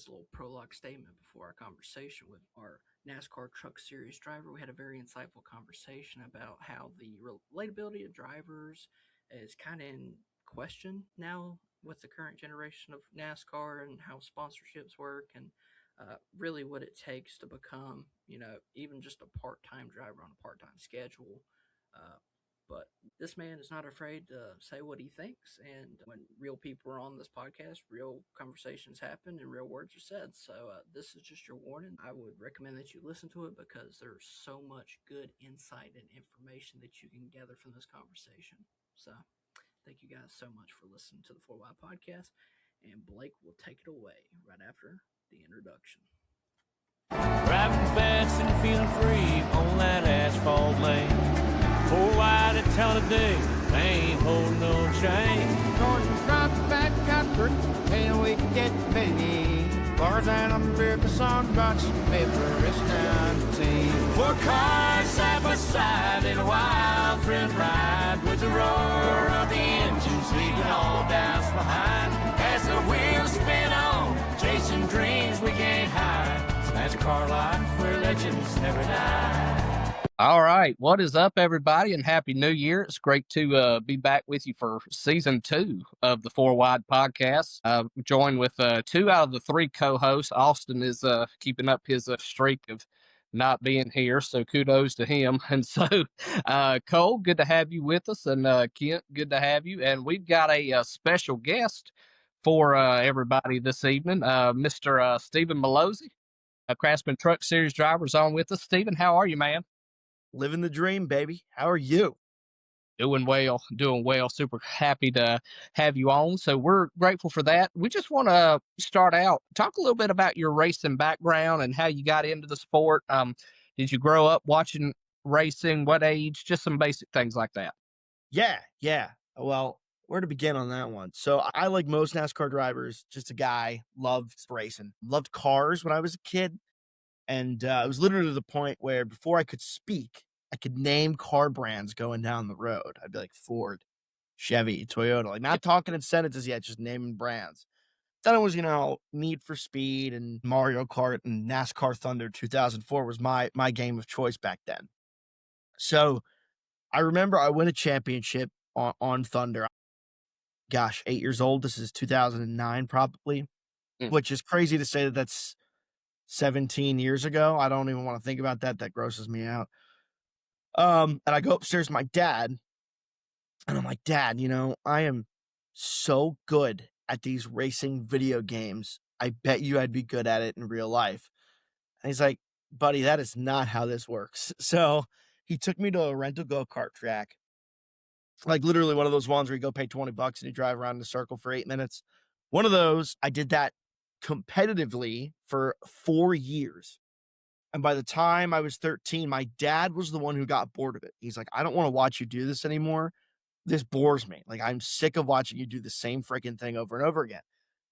as a little prologue statement before our conversation with our NASCAR Truck Series driver. We had a very insightful conversation about how the relatability of drivers is kind of in question now with the current generation of NASCAR and how sponsorships work and really what it takes to become, even just a part-time driver on a part-time schedule. But this man is not afraid to say what he thinks. And when real people are on this podcast, real conversations happen and real words are said. So this is just your warning. I would recommend that you listen to it because there's so much good insight and information that you can gather from this conversation. So thank you guys so much for listening to the 4Y podcast. And Blake will take it away right after the introduction. Driving fast and feeling free on that asphalt lane. 4 wide a ton of day, they ain't holding no chain. Norton front, back, comfort, and we get paid. Bars and America songbooks, paper is down the team. 4 cars side by side in a wild thrill ride with the roar of the engines leaving all doubts behind. As the wheels spin on, chasing dreams we can't hide. NASCAR life where legends never die. All right. What is up, everybody, and Happy New Year. It's great to be back with you for season 2 of the 4 Wide podcast. Joined with 2 out of the 3 co-hosts. Austin is keeping up his streak of not being here, so kudos to him. And so, Cole, good to have you with us, and Kent, good to have you. And we've got a special guest for everybody this evening, Mr. Stephen Mallozzi, a Craftsman Truck Series driver, is on with us. Stephen, how are you, man? Living the dream, baby. How are you? Doing well. Super happy to have you on. So we're grateful for that. We just want to start out, talk a little bit about your racing background and how you got into the sport. Did you grow up watching racing? What age? Just some basic things like that. Yeah. Well, where to begin on that one? So I, like most NASCAR drivers, just a guy, loved racing, loved cars when I was a kid. And it was literally to the point where before I could speak, I could name car brands going down the road. I'd be like Ford, Chevy, Toyota, like not talking in sentences yet, just naming brands. Then it was, Need for Speed and Mario Kart and NASCAR Thunder 2004 was my game of choice back then. So I remember I won a championship on Thunder. Gosh, 8 years old. This is 2009 probably, which is crazy to say that that's 17 years ago. I don't even want to think about that. That grosses me out. And I go upstairs to my dad and I'm like, Dad, I am so good at these racing video games. I bet you I'd be good at it in real life. And he's like, buddy, that is not how this works. So he took me to a rental go-kart track. Like literally one of those ones where you go pay $20 and you drive around in a circle for 8 minutes. One of those, I did that competitively for 4 years. And by the time I was 13, my dad was the one who got bored of it. He's like, I don't want to watch you do this anymore. This bores me. Like, I'm sick of watching you do the same freaking thing over and over again.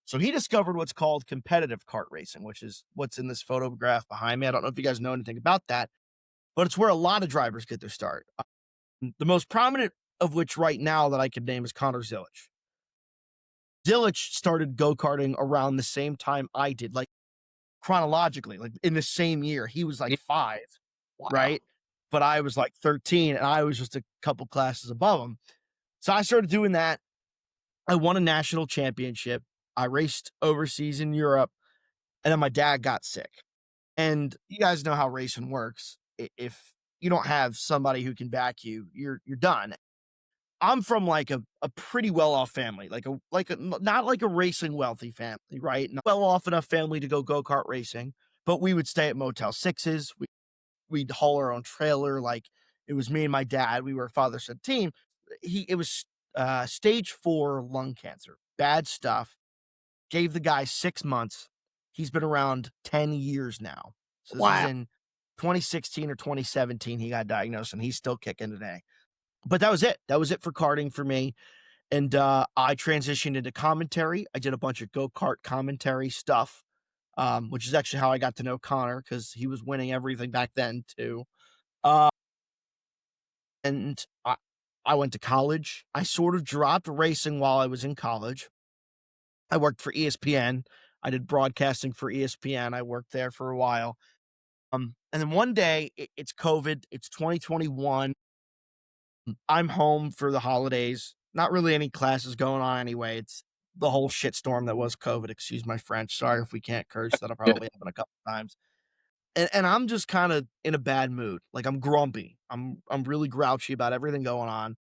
So he discovered what's called competitive kart racing, which is what's in this photograph behind me. I don't know if you guys know anything about that, but it's where a lot of drivers get their start. The most prominent of which right now that I could name is Connor Zilisch. Zilisch started go-karting around the same time I did, like chronologically, like in the same year. He was like 5, wow. Right? But I was like 13 and I was just a couple classes above him. So I started doing that. I won a national championship. I raced overseas in Europe, and then my dad got sick. And you guys know how racing works. If you don't have somebody who can back you, you're done. I'm from like a pretty well-off family, like a not like a racing wealthy family, right? Not well-off enough family to go-kart racing, but we would stay at Motel 6s. We'd haul our own trailer. Like it was me and my dad. We were a father-son team. It was stage 4 lung cancer, bad stuff. Gave the guy 6 months. He's been around 10 years now. So this is in 2016 or 2017 he got diagnosed, and he's still kicking today. But that was it. That was it for karting for me. And I transitioned into commentary. I did a bunch of go-kart commentary stuff, which is actually how I got to know Connor, because he was winning everything back then too. And I went to college. I sort of dropped racing while I was in college. I worked for ESPN. I did broadcasting for ESPN. I worked there for a while. And then one day it's COVID. It's 2021. I'm home for the holidays. Not really any classes going on anyway. It's the whole shitstorm that was COVID. Excuse my French. Sorry if we can't curse. That'll probably happen a couple times. And I'm just kind of in a bad mood. Like I'm grumpy. I'm really grouchy about everything going on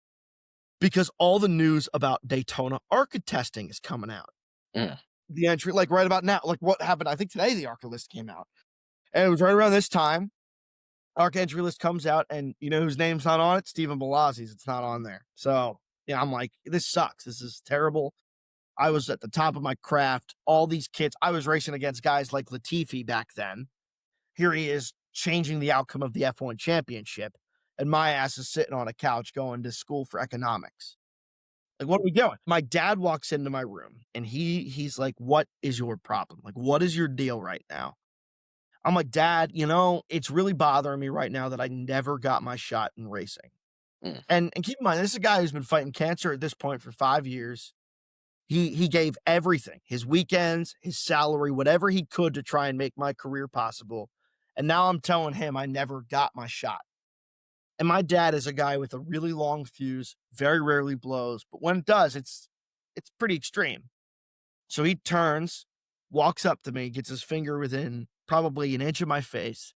because all the news about Daytona ARCA testing is coming out. Mm. The entry, like right about now, like what happened? I think today the ARCA list came out, and it was right around this time. ARCA entry list comes out, and you know whose name's not on it? Stephen Mallozzi's. It's not on there. So yeah, I'm like, this sucks. This is terrible. I was at the top of my craft. All these kids, I was racing against guys like Latifi back then. Here he is changing the outcome of the F1 championship, and my ass is sitting on a couch going to school for economics. Like, what are we doing? My dad walks into my room, and he's like, "What is your problem? Like, what is your deal right now?" I'm like, "Dad, you know, it's really bothering me right now that I never got my shot in racing." Mm. And keep in mind, this is a guy who's been fighting cancer at this point for 5 years. He gave everything, his weekends, his salary, whatever he could to try and make my career possible. And now I'm telling him I never got my shot. And my dad is a guy with a really long fuse, very rarely blows, but when it does, it's pretty extreme. So he turns, walks up to me, gets his finger within probably an inch of my face,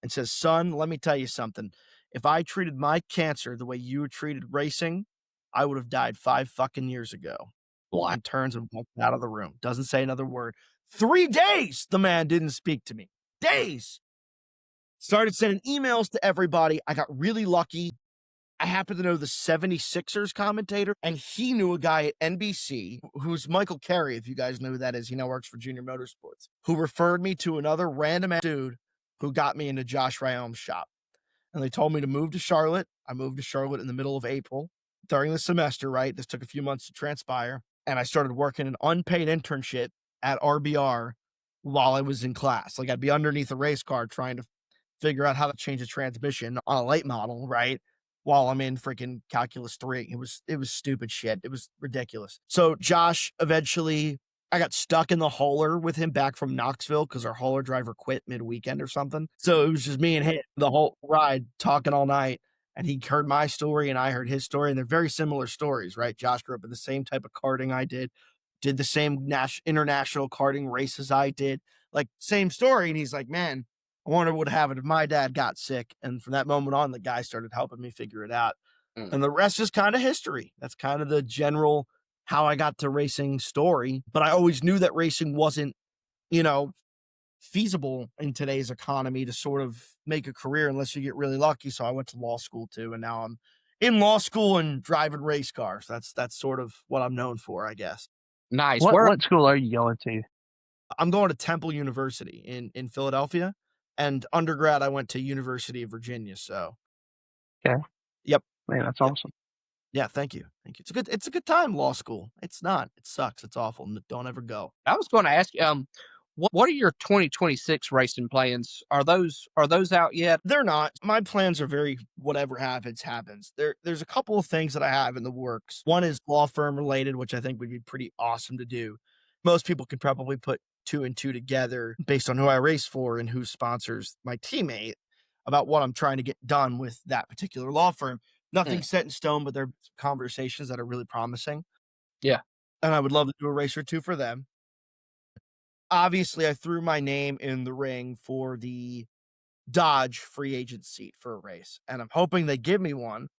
and says, "Son, let me tell you something. If I treated my cancer the way you treated racing, I would have died 5 fucking years ago." Wow. And turns and walks out of the room. Doesn't say another word. 3 days the man didn't speak to me. Days. Started sending emails to everybody. I got really lucky. I happen to know the 76ers commentator, and he knew a guy at NBC who's Michael Carey, if you guys know who that is. He now works for Junior Motorsports, who referred me to another random dude who got me into Josh Ryome's shop. And they told me to move to Charlotte. I moved to Charlotte in the middle of April during the semester, right? This took a few months to transpire. And I started working an unpaid internship at RBR while I was in class. Like I'd be underneath a race car trying to figure out how to change a transmission on a late model, right? While I'm in freaking calculus 3. It was stupid shit. It was ridiculous. So Josh, eventually I got stuck in the hauler with him back from Knoxville because our hauler driver quit mid-weekend or something. So it was just me and him the whole ride talking all night. And he heard my story and I heard his story. And they're very similar stories, right? Josh grew up in the same type of karting I did the same international karting races I did, like same story. And he's like, "Man, I wonder what would happen if my dad got sick." And from that moment on, the guy started helping me figure it out. Mm. And the rest is kind of history. That's kind of the general how I got to racing story. But I always knew that racing wasn't, you know, feasible in today's economy to sort of make a career unless you get really lucky. So I went to law school too. And now I'm in law school and driving race cars. That's sort of what I'm known for, I guess. Nice. What school are you going to? I'm going to Temple University in Philadelphia, and undergrad I went to University of Virginia. So, Okay. Yep. Man, that's Yep. awesome. Yeah, thank you. Thank you. It's a good time, law school. It's not. It sucks. It's awful. Don't ever go. I was going to ask you, what are your 2026 racing plans? Are those out yet? They're not. My plans are very whatever happens, happens. There's a couple of things that I have in the works. One is law firm related, which I think would be pretty awesome to do. Most people could probably put 2 and 2 together based on who I race for and who sponsors my teammate about what I'm trying to get done with that particular law firm. Nothing's set in stone, but there are conversations that are really promising. Yeah. And I would love to do a race or two for them. Obviously, I threw my name in the ring for the Dodge free agent seat for a race, and I'm hoping they give me one.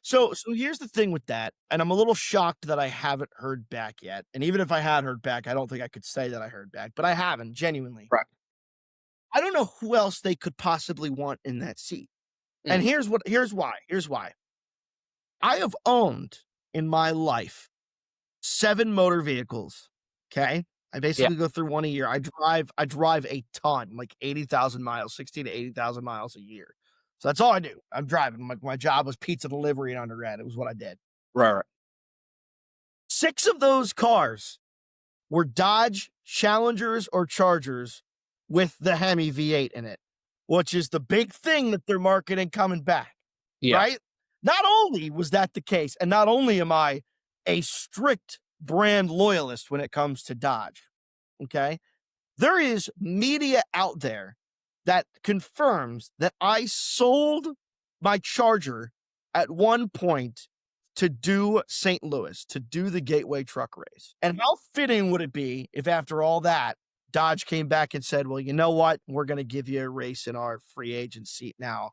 So here's the thing with that, and I'm a little shocked that I haven't heard back yet. And even if I had heard back, I don't think I could say that I heard back, but I haven't, genuinely. Right. I don't know who else they could possibly want in that seat. And here's why. Here's why. I have owned in my life 7 motor vehicles. Okay. I basically go through one a year. I drive a ton, like 80,000 miles, 60 to 80,000 miles a year. So that's all I do. I'm driving. My job was pizza delivery in undergrad. It was what I did. Right. 6 of those cars were Dodge Challengers or Chargers with the Hemi V8 in it, which is the big thing that they're marketing coming back. Yeah. Right? Not only was that the case, and not only am I a strict brand loyalist when it comes to Dodge, Okay. There is media out there that confirms that I sold my Charger at one point to do St. Louis, to do the Gateway Truck Race. And how fitting would it be if after all that, Dodge came back and said, well, you know what? We're going to give you a race in our free agent seat now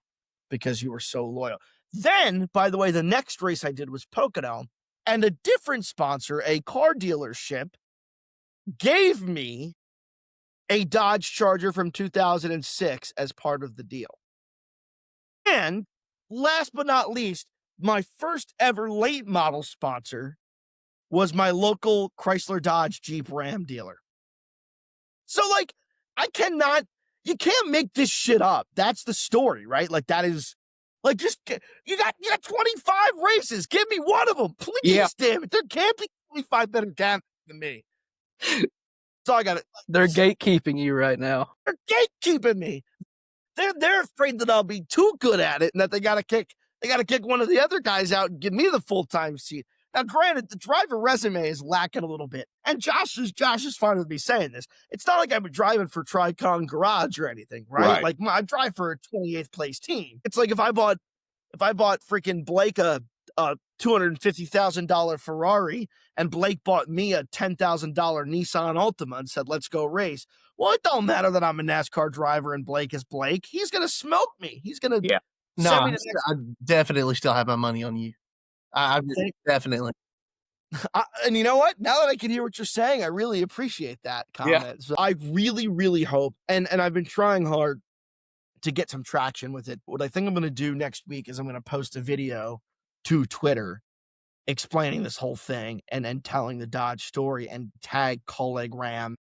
because you were so loyal. Then, by the way, the next race I did was Pocono, and a different sponsor, a car dealership, gave me a Dodge Charger from 2006 as part of the deal. And last but not least, my first ever late model sponsor was my local Chrysler Dodge Jeep Ram dealer. So, like, you can't make this shit up. That's the story, right? Like, that is, like, you got 25 races. Give me one of them, please, damn it. There can't be 25 better candidates than me. So I got it. They're gatekeeping you right now. They're gatekeeping me. They're afraid that I'll be too good at it and that they gotta kick one of the other guys out and give me the full-time seat. Now, granted, the driver resume is lacking a little bit, and Josh is fine with me saying this. It's not like I'm driving for Tricon Garage or anything, right? Like, I drive for a 28th place team. It's like if I bought freaking Blake a $250,000 Ferrari and Blake bought me a $10,000 Nissan Altima and said, let's go race. Well, it don't matter that I'm a NASCAR driver and Blake is Blake. He's going to smoke me. He's going to No, I definitely still have my money on you. I definitely. And you know what? Now that I can hear what you're saying, I really appreciate that comment. Yeah. So I really, really hope, and I've been trying hard to get some traction with it. What I think I'm going to do next week is I'm going to post a video to Twitter explaining this whole thing and telling the Dodge story and tag Colleague Ram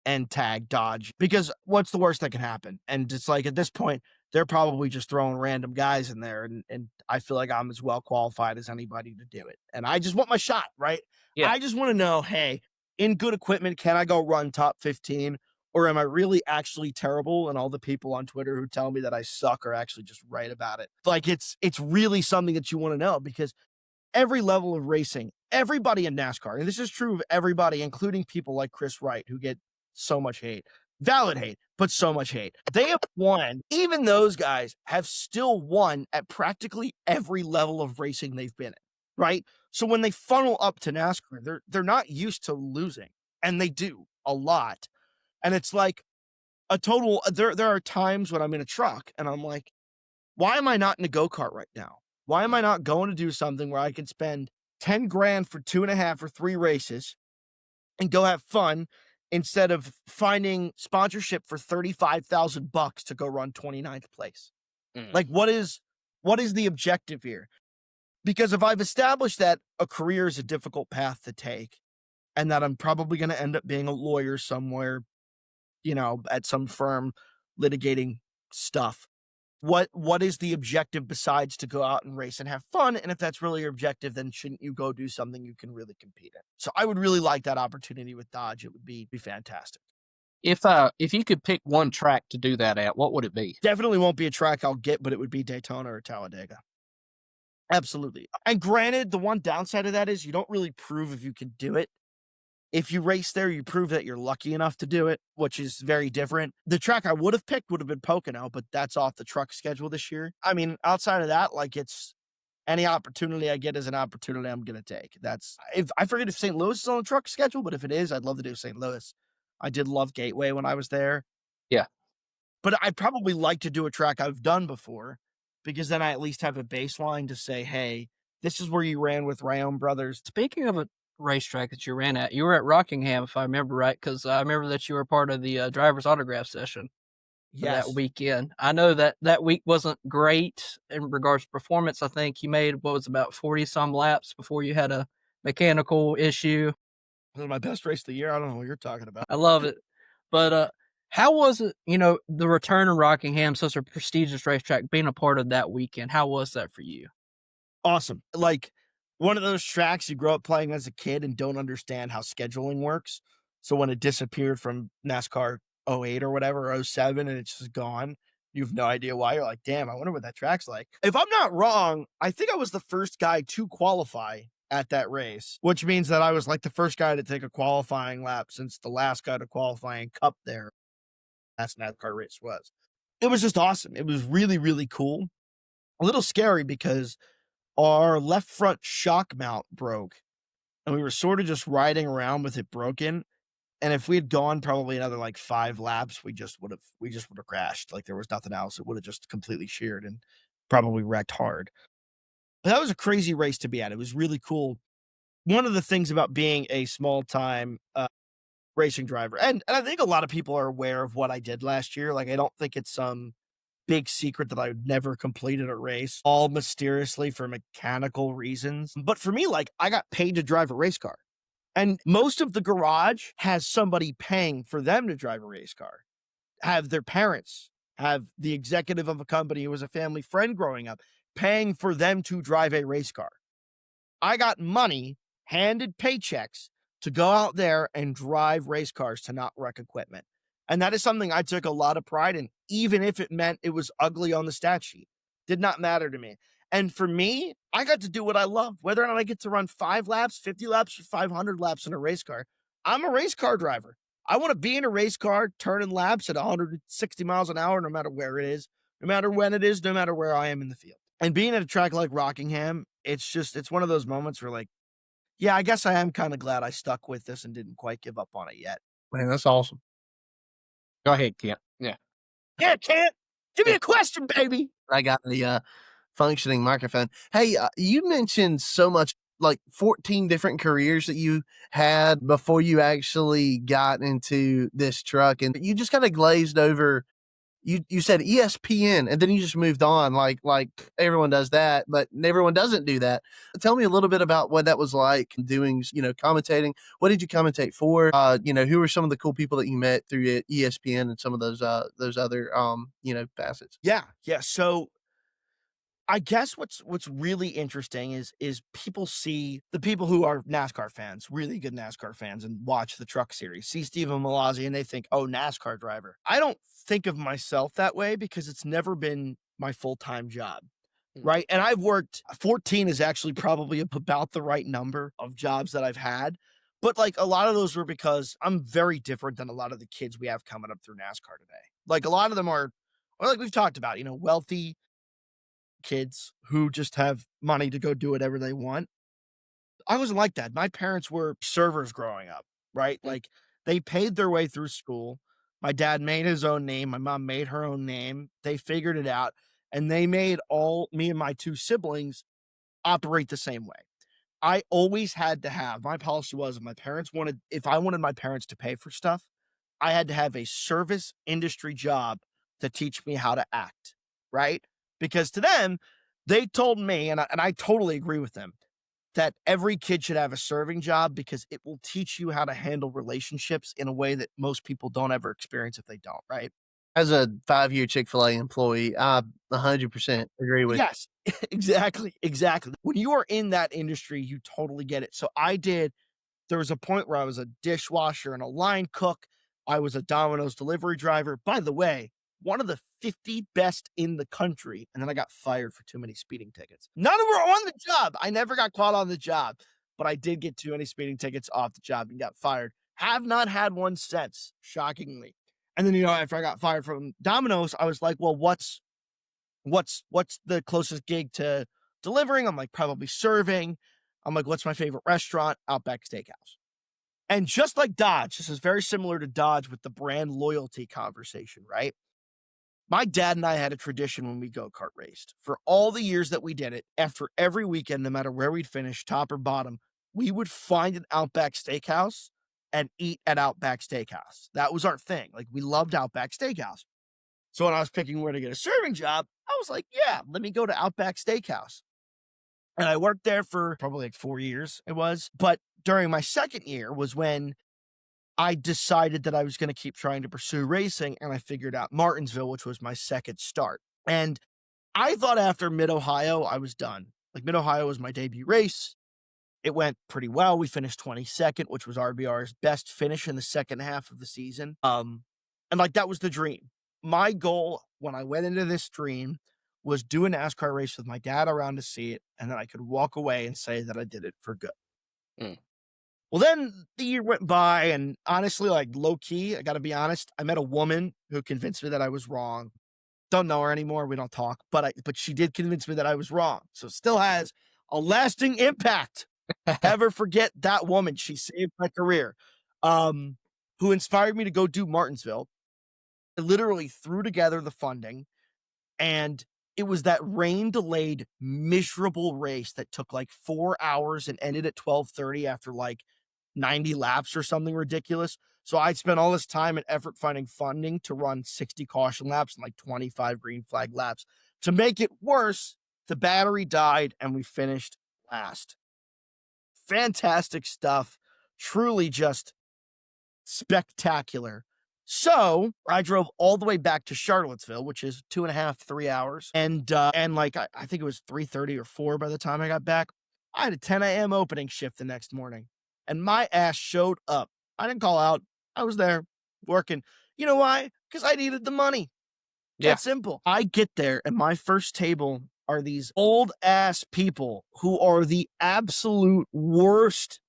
and tag Dodge, because what's the worst that can happen? And it's like, at this point, they're probably just throwing random guys in there. And I feel like I'm as well qualified as anybody to do it. And I just want my shot, right? Yeah. I just want to know, hey, in good equipment, can I go run top 15? Or am I really actually terrible? And all the people on Twitter who tell me that I suck are actually just right about it. Like, it's really something that you want to know, because every level of racing, everybody in NASCAR, and this is true of everybody, including people like Chris Wright, who get so much hate, valid hate, but so much hate. They have won. Even those guys have still won at practically every level of racing they've been in, right? So when they funnel up to NASCAR, they're not used to losing, and they do a lot. And it's like a total, there are times when I'm in a truck and I'm like, why am I not in a go-kart right now? Why am I not going to do something where I can spend 10 grand for 2.5 or 3 races and go have fun, instead of finding sponsorship for $35,000 to go run 29th place? Like, what is the objective here? Because if I've established that a career is a difficult path to take, and that I'm probably going to end up being a lawyer somewhere, at some firm litigating stuff, what is the objective besides to go out and race and have fun? And if that's really your objective, then shouldn't you go do something you can really compete in? So I would really like that opportunity with Dodge. It would be fantastic. If you could pick one track to do that at, what would it be? Definitely won't be a track I'll get, but it would be Daytona or Talladega. Absolutely. And granted, the one downside of that is you don't really prove if you can do it. If you race there, you prove that you're lucky enough to do it, which is very different. The track I would have picked would have been Pocono, but that's off the truck schedule this year. I mean, outside of that, like, it's any opportunity I get is an opportunity I'm going to take. I forget if St. Louis is on the truck schedule, but if it is, I'd love to do St. Louis. I did love Gateway when I was there. Yeah. But I'd probably like to do a track I've done before, because then I at least have a baseline to say, hey, this is where you ran with Rayom Brothers. Speaking of a racetrack that you ran at, you were at Rockingham, if I remember right, because I remember that you were part of the driver's autograph session for that weekend. I know that week wasn't great in regards to performance. I think you made, about 40 some laps before you had a mechanical issue. It was my best race of the year. I don't know what you're talking about. I love it. But how was it, the return of Rockingham, such a prestigious racetrack, being a part of that weekend? How was that for you? Awesome. Like, one of those tracks you grow up playing as a kid and don't understand how scheduling works. So when it disappeared from NASCAR 08 or whatever, or 07, and it's just gone, you have no idea why. You're like, damn, I wonder what that track's like. If I'm not wrong, I think I was the first guy to qualify at that race, which means that I was like the first guy to take a qualifying lap since the last guy to qualify in Cup there. That's NASCAR race was. It was just awesome. It was really, really cool. A little scary because our left front shock mount broke and we were sort of just riding around with it broken. And if we had gone probably another like 5 laps, we just would have crashed. Like there was nothing else. It would have just completely sheared and probably wrecked hard. But that was a crazy race to be at. It was really cool. One of the things about being a small time racing driver, and I think a lot of people are aware of what I did last year. Like I don't think it's some big secret that I would never completed a race, all mysteriously for mechanical reasons. But for me, like I got paid to drive a race car. And most of the garage has somebody paying for them to drive a race car, have their parents, have the executive of a company who was a family friend growing up, paying for them to drive a race car. I got money, handed paychecks to go out there and drive race cars to not wreck equipment. And that is something I took a lot of pride in, even if it meant it was ugly on the stat sheet. Did not matter to me. And for me, I got to do what I love. Whether or not I get to run 5 laps, 50 laps, or 500 laps in a race car, I'm a race car driver. I want to be in a race car turning laps at 160 miles an hour, no matter where it is, no matter when it is, no matter where I am in the field. And being at a track like Rockingham, it's one of those moments where like, yeah, I guess I am kind of glad I stuck with this and didn't quite give up on it yet. Man, that's awesome. Go ahead, Kent. Yeah. Yeah, Kent. Give me a question, baby. I got the functioning microphone. Hey, you mentioned so much, like 14 different careers that you had before you actually got into this truck, and you just kind of glazed over. You said ESPN, and then you just moved on, like everyone does that, but everyone doesn't do that. Tell me a little bit about what that was like doing, commentating. What did you commentate for? Who were some of the cool people that you met through ESPN and some of those other facets? Yeah. So I guess what's really interesting is people see the people who are NASCAR fans, really good NASCAR fans, and watch the truck series, see Steven Mallozzi, and they think, oh, NASCAR driver. I don't think of myself that way because it's never been my full-time job, right? And I've worked, 14 is actually probably about the right number of jobs that I've had. But like a lot of those were because I'm very different than a lot of the kids we have coming up through NASCAR today. Like a lot of them are, like we've talked about, wealthy kids who just have money to go do whatever they want. I wasn't like that. My parents were servers growing up, right? Like they paid their way through school. My dad made his own name. My mom made her own name. They figured it out and they made all me and my 2 siblings operate the same way. I always had to have, my policy was if I wanted my parents to pay for stuff, I had to have a service industry job to teach me how to act, right? Because to them, they told me, and I totally agree with them, that every kid should have a serving job because it will teach you how to handle relationships in a way that most people don't ever experience if they don't, right? As a 5-year Chick-fil-A employee, I 100% agree with you. Yes, exactly. When you are in that industry, you totally get it. So there was a point where I was a dishwasher and a line cook. I was a Domino's delivery driver. By the way, one of the 50 best in the country. And then I got fired for too many speeding tickets. None of them were on the job. I never got caught on the job, but I did get too many speeding tickets off the job and got fired. Have not had one since, shockingly. And then, after I got fired from Domino's, I was like, well, what's the closest gig to delivering? I'm like, probably serving. I'm like, what's my favorite restaurant? Outback Steakhouse. And just like Dodge, this is very similar to Dodge with the brand loyalty conversation, right? My dad and I had a tradition when we go-kart raced. For all the years that we did it, after every weekend, no matter where we'd finish, top or bottom, we would find an Outback Steakhouse and eat at Outback Steakhouse. That was our thing. Like, we loved Outback Steakhouse. So when I was picking where to get a serving job, I was like, yeah, let me go to Outback Steakhouse. And I worked there for probably like 4 years it was. But during my second year was when I decided that I was going to keep trying to pursue racing, and I figured out Martinsville, which was my second start. And I thought after Mid-Ohio, I was done. Like, Mid-Ohio was my debut race. It went pretty well. We finished 22nd, which was RBR's best finish in the second half of the season. And like, that was the dream. My goal when I went into this dream was do a NASCAR race with my dad around to see it, and then I could walk away and say that I did it for good. Mm. Well, then the year went by, and honestly, like low key, I got to be honest, I met a woman who convinced me that I was wrong. Don't know her anymore. We don't talk, but she did convince me that I was wrong. So it still has a lasting impact. Never forget that woman. She saved my career. Who inspired me to go do Martinsville. I literally threw together the funding, and it was that rain delayed miserable race that took like 4 hours and ended at 12:30 after like 90 laps or something ridiculous. So I'd spent all this time and effort finding funding to run 60 caution laps and like 25 green flag laps. To make it worse, the battery died and we finished last. Fantastic stuff. Truly just spectacular. So I drove all the way back to Charlottesville, which is 2.5, 3 hours. And like, I think it was 3:30 or 4 by the time I got back. I had a 10 a.m. opening shift the next morning, and my ass showed up. I didn't call out. I was there working. You know why? Because I needed the money. Yeah. That's simple. I get there, and my first table are these old ass people who are the absolute worst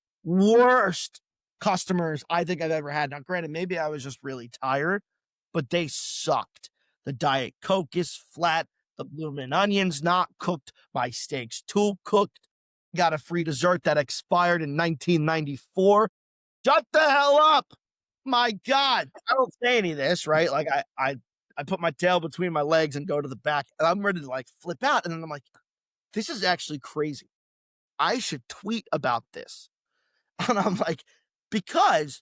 customers I think I've ever had. Now, granted, maybe I was just really tired, but they sucked. The Diet Coke is flat. The bloomin' onion's not cooked. My steak's too cooked. Got a free dessert that expired in 1994. Shut the hell up. My God. I don't say any of this, right? Like I put my tail between my legs and go to the back, and I'm ready to like flip out. And then I'm like, this is actually crazy. I should tweet about this. And I'm like, because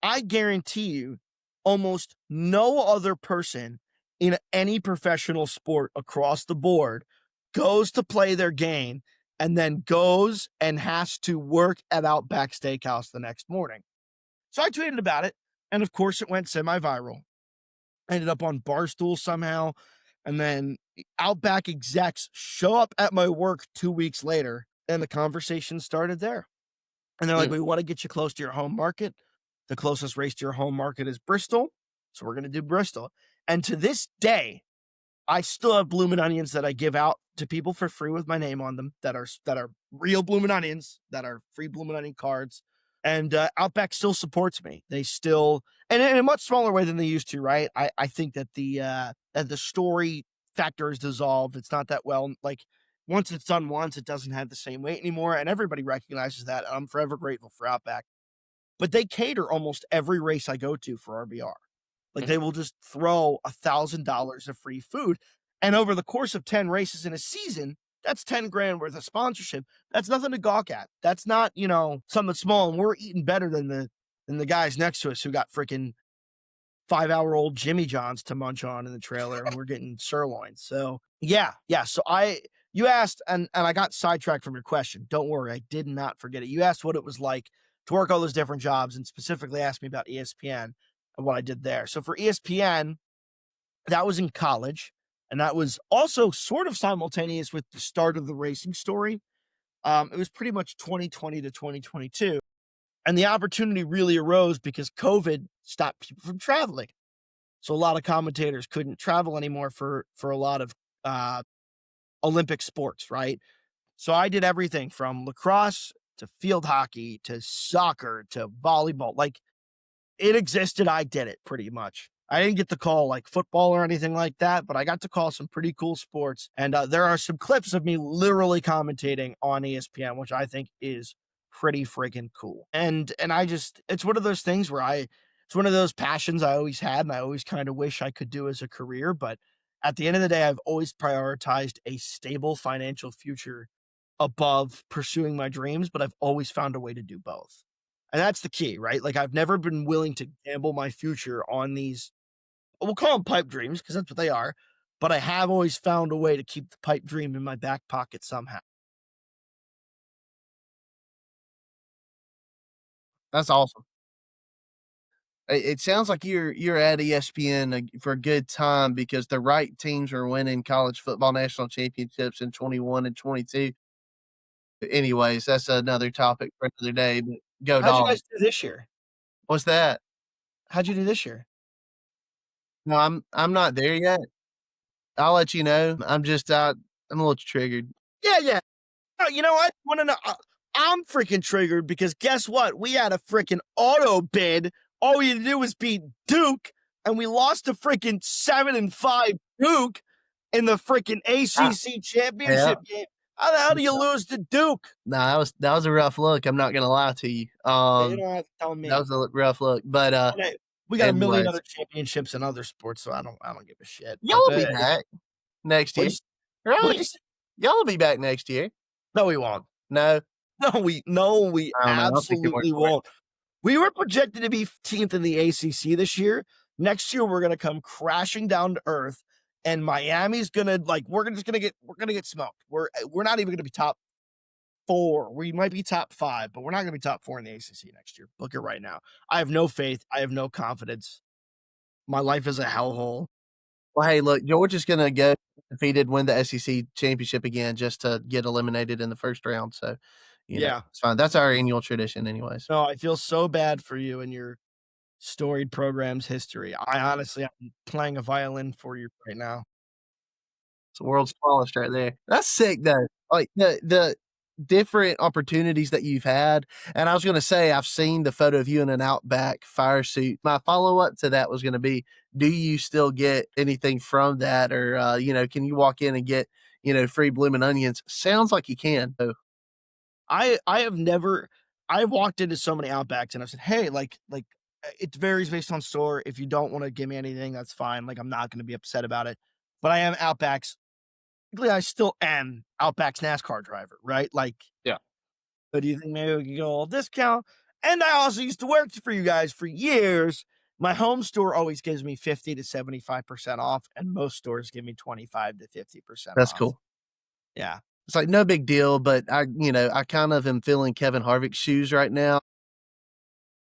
I guarantee you almost no other person in any professional sport across the board goes to play their game and then goes and has to work at Outback Steakhouse the next morning. So I tweeted about it, and of course it went semi-viral. I ended up on Barstool somehow, and then Outback execs show up at my work 2 weeks later, and the conversation started there. And they're like, we want to get you close to your home market. The closest race to your home market is Bristol, so we're going to do Bristol. And to this day, I still have bloomin' onions that I give out to people for free with my name on them that are real bloomin' onions, that are free bloomin' onion cards. And Outback still supports me. They still, and in a much smaller way than they used to, right? I think that the story factor is dissolved. It's not that well, like once it's done once, it doesn't have the same weight anymore. And everybody recognizes that. I'm forever grateful for Outback. But they cater almost every race I go to for RBR. Like they will just throw $1,000 of free food. And over the course of 10 races in a season, that's 10 grand worth of sponsorship. That's nothing to gawk at. That's not, something small. And we're eating better than the guys next to us who got freaking 5-hour-old Jimmy Johns to munch on in the trailer, and we're getting sirloin. So yeah. So you asked, and I got sidetracked from your question. Don't worry, I did not forget it. You asked what it was like to work all those different jobs, and specifically asked me about ESPN and what I did there. So for ESPN, that was in college, and that was also sort of simultaneous with the start of the racing story. It was pretty much 2020 to 2022. And the opportunity really arose because COVID stopped people from traveling. So a lot of commentators couldn't travel anymore for a lot of Olympic sports, right? So I did everything from lacrosse to field hockey to soccer to volleyball. Like it existed, I did it pretty much. I didn't get to call like football or anything like that, but I got to call some pretty cool sports. And there are some clips of me literally commentating on ESPN, which I think is pretty freaking cool. And it's one of those things where it's one of those passions I always had and I always kind of wish I could do as a career. But at the end of the day, I've always prioritized a stable financial future above pursuing my dreams, but I've always found a way to do both. And that's the key, right? Like I've never been willing to gamble my future on these, we'll call them pipe dreams because that's what they are. But I have always found a way to keep the pipe dream in my back pocket somehow. That's awesome. It sounds like you're at ESPN for a good time because the right teams are winning college football national championships in 21 and 22. Anyways, that's another topic for another day. But go How'd you Dogs. guys do this year? What's that? How'd you do this year? No, I'm not there yet. I'll let you know. I'm a little triggered. Yeah. You know what? Want to know? I'm freaking triggered because guess what? We had a freaking auto bid. All we had to do was beat Duke, and we lost to freaking 7-5 Duke in the freaking ACC championship game. How the hell do you lose to Duke? Nah, that was a rough look. I'm not gonna lie to you. You don't have to tell me. That was a rough look. But we got a million other championships in other sports, so I don't give a shit. Y'all will be back next year. Really? Y'all will be back next year. No, we won't. No, we absolutely won't. We were projected to be 15th in the ACC this year. Next year, we're gonna come crashing down to earth, and Miami's gonna we're gonna get smoked. We're not even gonna be top 4. We might be top 5, but we're not gonna be top 4 in the ACC next year. Book it right now. I have no faith. I have no confidence. My life is a hellhole. Well, hey, look, Georgia's gonna go defeated, win the SEC championship again, just to get eliminated in the first round. So, yeah, it's fine. That's our annual tradition, anyways. No, I feel so bad for you and your storied program's history. I'm playing a violin for you right now. It's the world's smallest right there. That's sick, though. Like the different opportunities that you've had. And I was going to say, I've seen the photo of you in an Outback fire suit. My follow-up to that was going to be, do you still get anything from that? Or, can you walk in and get, free blooming onions? Sounds like you can. So, I've walked into so many Outbacks and I've said, hey, it varies based on store. If you don't want to give me anything, that's fine. I'm not going to be upset about it. But I am Outback's. I still am Outback's NASCAR driver, right? Yeah. So do you think maybe we could get a little discount? And I also used to work for you guys for years. My home store always gives me 50 to 75% off, and most stores give me 25 to 50% off. That's cool. Yeah. It's no big deal, but I kind of am feeling Kevin Harvick's shoes right now.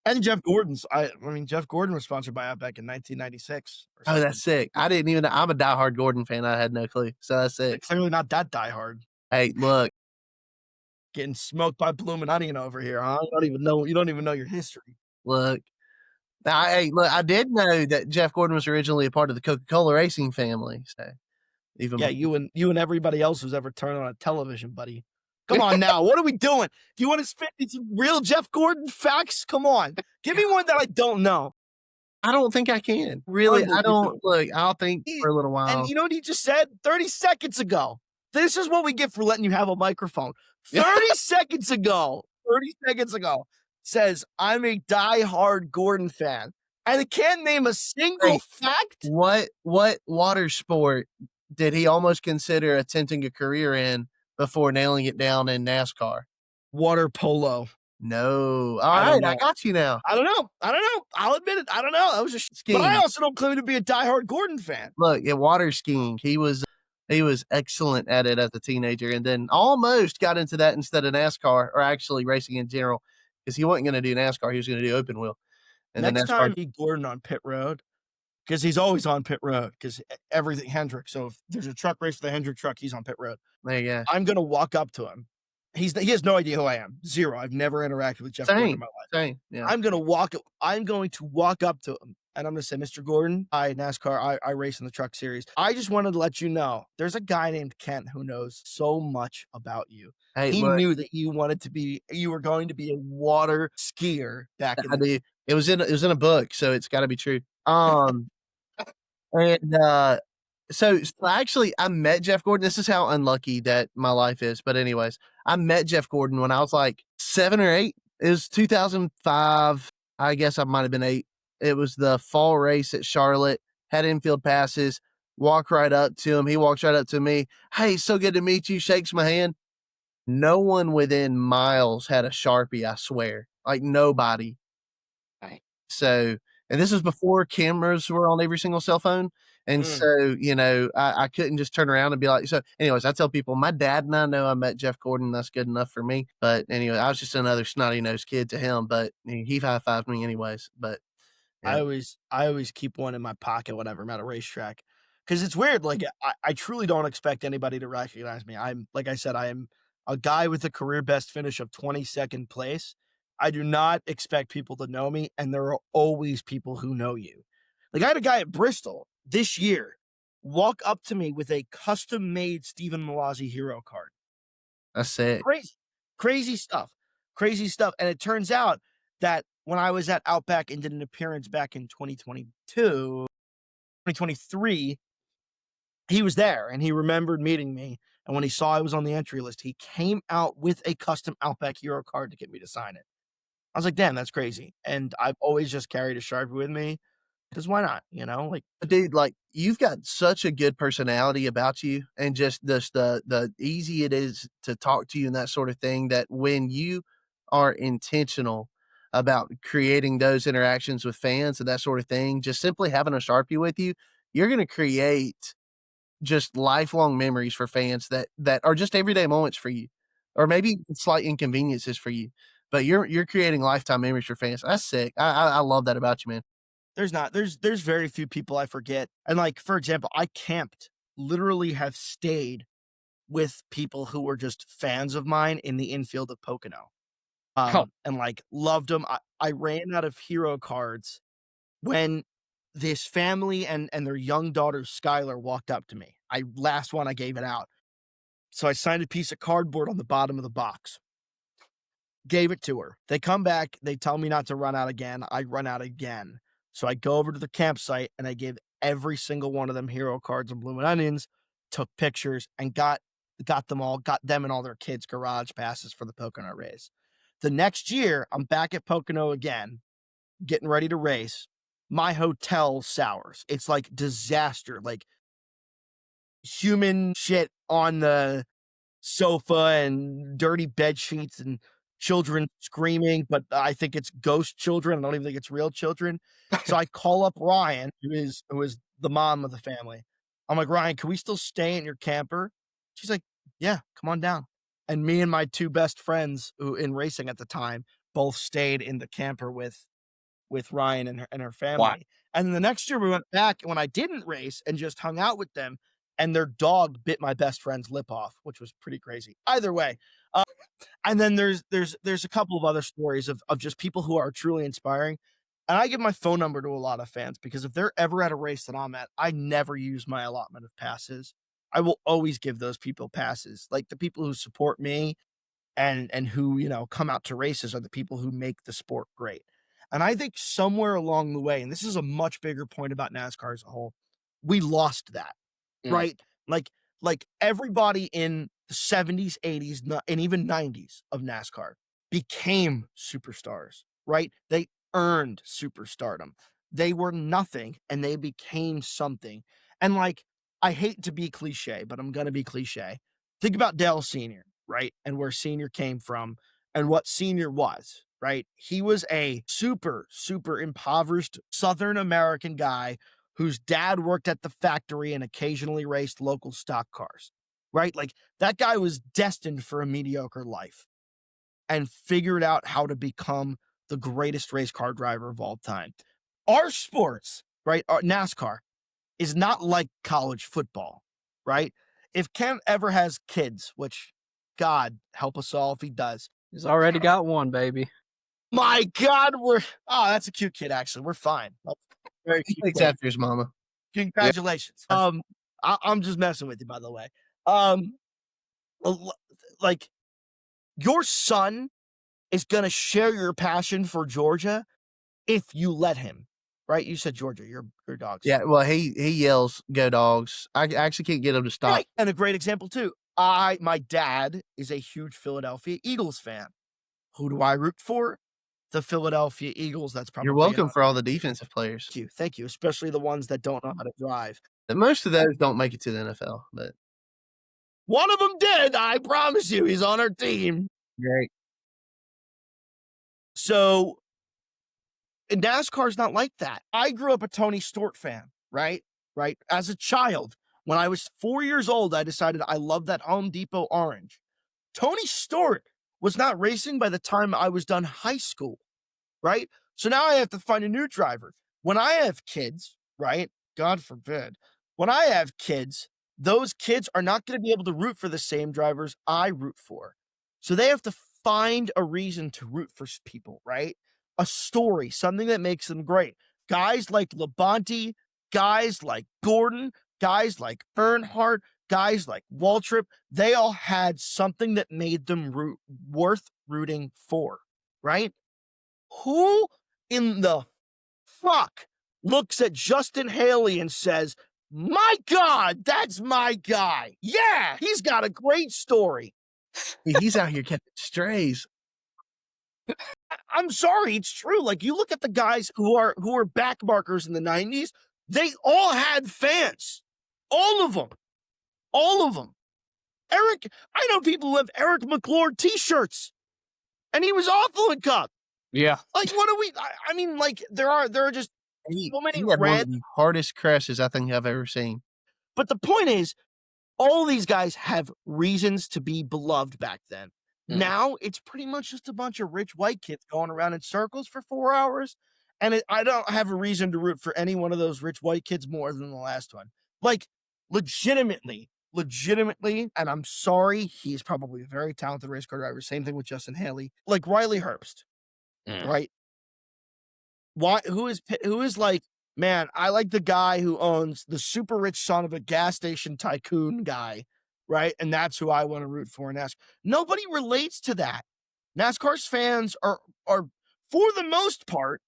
And Jeff Gordon's. Jeff Gordon was sponsored by Outback in 1996. Oh, that's sick. I didn't even know. I'm a diehard Gordon fan. I had no clue. So that's sick. Clearly not that diehard. Hey, look. Getting smoked by Bloomin' Onion over here, huh? You don't even know your history. Look. Now, I did know that Jeff Gordon was originally a part of the Coca-Cola racing family. So you and everybody else who's ever turned on a television, buddy. Come on now. What are we doing? Do you want to spit some real Jeff Gordon facts? Come on. Give me one that I don't know. I don't think I can. Really, I don't. Look, I'll think for a little while. And you know what he just said 30 seconds ago? This is what we get for letting you have a microphone. 30 seconds ago, says, I'm a diehard Gordon fan. And I can't name a single fact. What water sport did he almost consider attempting a career in before nailing it down in NASCAR? Water polo. No. All right, I got you now. I don't know. I'll admit it. I don't know. I was just skiing. But I also don't claim to be a diehard Gordon fan. Look, at water skiing, he was excellent at it as a teenager, and then almost got into that instead of NASCAR, or actually racing in general, because he wasn't going to do NASCAR. He was going to do open wheel. And next time he Gordon on pit road, because he's always on pit road, because everything Hendrick. So if there's a truck race for the Hendrick truck, he's on pit road. There you go. I'm going to walk up to him. He has no idea who I am. Zero. I've never interacted with Jeff Gordon in my life. Same. Yeah. I'm going to walk up to him, and I'm going to say, Mr. Gordon, NASCAR, I race in the truck series. I just wanted to let you know, there's a guy named Kent who knows so much about you. Hey, he knew that you were going to be a water skier back in the day. It was in a book, so it's got to be true. So actually, I met Jeff Gordon. This is how unlucky that my life is. But anyways, I met Jeff Gordon when I was like 7 or 8. It was 2005. I guess I might have been 8. It was the fall race at Charlotte. Had infield passes. Walk right up to him. He walks right up to me. Hey, so good to meet you. Shakes my hand. No one within miles had a Sharpie, I swear. Like nobody. Right. So, and this was before cameras were on every single cell phone. And so, I couldn't just turn around and be like, so anyways, I tell people my dad and I know I met Jeff Gordon. That's good enough for me. But anyway, I was just another snotty nosed kid to him, but he high-fived me anyways. But yeah. I always keep one in my pocket whenever I'm at a racetrack. Cause it's weird. Like I truly don't expect anybody to recognize me. Like I said, I am a guy with a career best finish of 22nd place. I do not expect people to know me. And there are always people who know you. Like I had a guy at Bristol this year walk up to me with a custom-made Stephen Mallozzi hero card. That's sick. Crazy stuff. And it turns out that when I was at Outback and did an appearance back in 2023, he was there and he remembered meeting me. And when he saw I was on the entry list, he came out with a custom Outback hero card to get me to sign it. I was like, damn, that's crazy. And I've always just carried a Sharpie with me because why not? Like, dude, like you've got such a good personality about you, and just the easy it is to talk to you and that sort of thing, that when you are intentional about creating those interactions with fans and that sort of thing, just simply having a Sharpie with you, you're going to create just lifelong memories for fans that are just everyday moments for you, or maybe slight inconveniences for you, but you're creating lifetime memories for fans. That's sick. I love that about you, man. There's very few people I forget. And like, for example, I camped, literally have stayed with people who were just fans of mine in the infield of Pocono. And like loved them. I ran out of hero cards when this family and their young daughter Skylar walked up to me. Last one I gave it out. So I signed a piece of cardboard on the bottom of the box. Gave it to her. They come back, they tell me not to run out again. I run out again. So I go over to the campsite and I gave every single one of them hero cards and Bloomin' Onions, took pictures, and got them and all their kids garage passes for the Pocono race. The next year, I'm back at Pocono again, getting ready to race. My hotel sours. It's like disaster, like human shit on the sofa and dirty bed sheets and children screaming, but I think it's ghost children. I don't even think it's real children. So I call up Ryan, who is the mom of the family. I'm like, Ryan, can we still stay in your camper? She's like, yeah, come on down. And me and my two best friends who in racing at the time both stayed in the camper with Ryan and her family. Wow. And then the next year we went back when I didn't race and just hung out with them, and their dog bit my best friend's lip off, which was pretty crazy. Either way. And then there's a couple of other stories of just people who are truly inspiring. And I give my phone number to a lot of fans because if they're ever at a race that I'm at, I never use my allotment of passes. I will always give those people passes. Like the people who support me and who, come out to races are the people who make the sport great. And I think somewhere along the way, and this is a much bigger point about NASCAR as a whole, we lost that, right? Like everybody in the 70s, 80s, and even 90s of NASCAR became superstars, right? They earned superstardom. They were nothing and they became something. And like, I hate to be cliche, but I'm going to be cliche. Think about Dale Sr., right? And where Sr. came from and what Sr. was, right? He was a super, super impoverished Southern American guy whose dad worked at the factory and occasionally raced local stock cars, right? Like that guy was destined for a mediocre life and figured out how to become the greatest race car driver of all time. Our sports, right? NASCAR is not like college football, right? If Ken ever has kids, which God help us all if he does. He's already got one, baby. My God, that's a cute kid, actually. We're fine. Very cute. Thanks after his mama. Congratulations. Yeah. I'm just messing with you, by the way. Like your son is going to share your passion for Georgia if you let him, right? You said Georgia, your dogs. Yeah, well, he yells, "Go Dogs!" I actually can't get him to stop. Right. And a great example too. My dad is a huge Philadelphia Eagles fan. Who do I root for? The Philadelphia Eagles. That's probably you're welcome for all the defensive players. Thank you, especially the ones that don't know how to drive. Most of those don't make it to the NFL, but one of them did. I promise you, he's on our team. Great. So NASCAR's not like that. I grew up a Tony Stewart fan, right? As a child, when I was 4 years old, I decided I loved that Home Depot orange. Tony Stewart was not racing by the time I was done high school, right? So now I have to find a new driver. When I have kids, right? God forbid. When I have kids, those kids are not going to be able to root for the same drivers I root for. So they have to find a reason to root for people, right? A story, something that makes them great. Guys like Labonte, guys like Gordon, guys like Earnhardt, guys like Waltrip, they all had something that made them worth rooting for, right? Who in the fuck looks at Justin Haley and says, my God, that's my guy. Yeah, he's got a great story. He's out here catching strays. I'm sorry, it's true. Like, you look at the guys who are back markers in the 90s, they all had fans. All of them. All of them. Eric, I know people who have Eric McClure t-shirts, and he was awful in Cup. Yeah. Like, what are we? I mean, like, there are just so many He had one of the hardest crashes I think I've ever seen. But the point is, all these guys have reasons to be beloved back then. Now it's pretty much just a bunch of rich white kids going around in circles for 4 hours. And I don't have a reason to root for any one of those rich white kids more than the last one. Like, legitimately. And I'm sorry, he's probably a very talented race car driver. Same thing with Justin Haley. Like Riley Herbst, right? Who is like, man, I like the guy who owns the super rich son of a gas station tycoon guy, right? And that's who I want to root for in NASCAR. Nobody relates to that. NASCAR's fans are for the most part,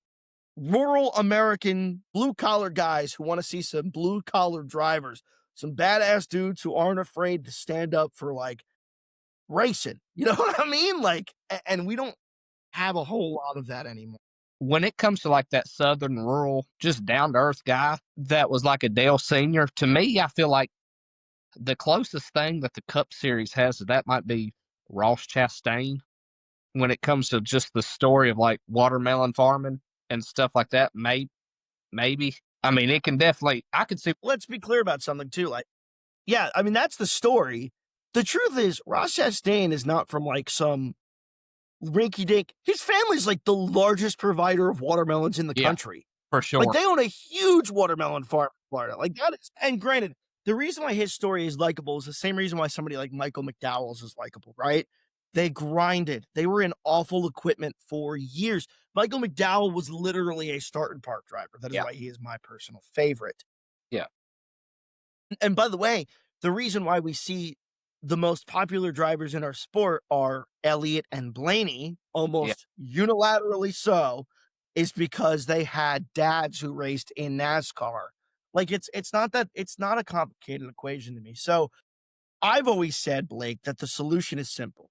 rural American blue-collar guys who want to see some blue-collar drivers, some badass dudes who aren't afraid to stand up for, like, racing. You know what I mean? Like, and we don't have a whole lot of that anymore. When it comes to, like, that southern rural, just down-to-earth guy that was like a Dale Sr., to me, I feel like the closest thing that the Cup Series has to that might be Ross Chastain when it comes to just the story of, like, watermelon farming and stuff like that. Maybe. I mean, it can definitely, I could see. Let's be clear about something, too. Like, yeah, I mean, that's the story. The truth is, Ross Chastain is not from, like, some rinky-dink. His family's, like, the largest provider of watermelons in the country. For sure. Like, they own a huge watermelon farm in Florida. Like, that is, and granted, the reason why his story is likable is the same reason why somebody like Michael McDowell's is likable, right? They grinded. They were in awful equipment for years. Michael McDowell was literally a start and park driver. That is why he is my personal favorite. Yeah. And by the way, the reason why we see the most popular drivers in our sport are Elliott and Blaney, almost unilaterally so, is because they had dads who raced in NASCAR. Like, it's not a complicated equation to me. So I've always said, Blake, that the solution is simple.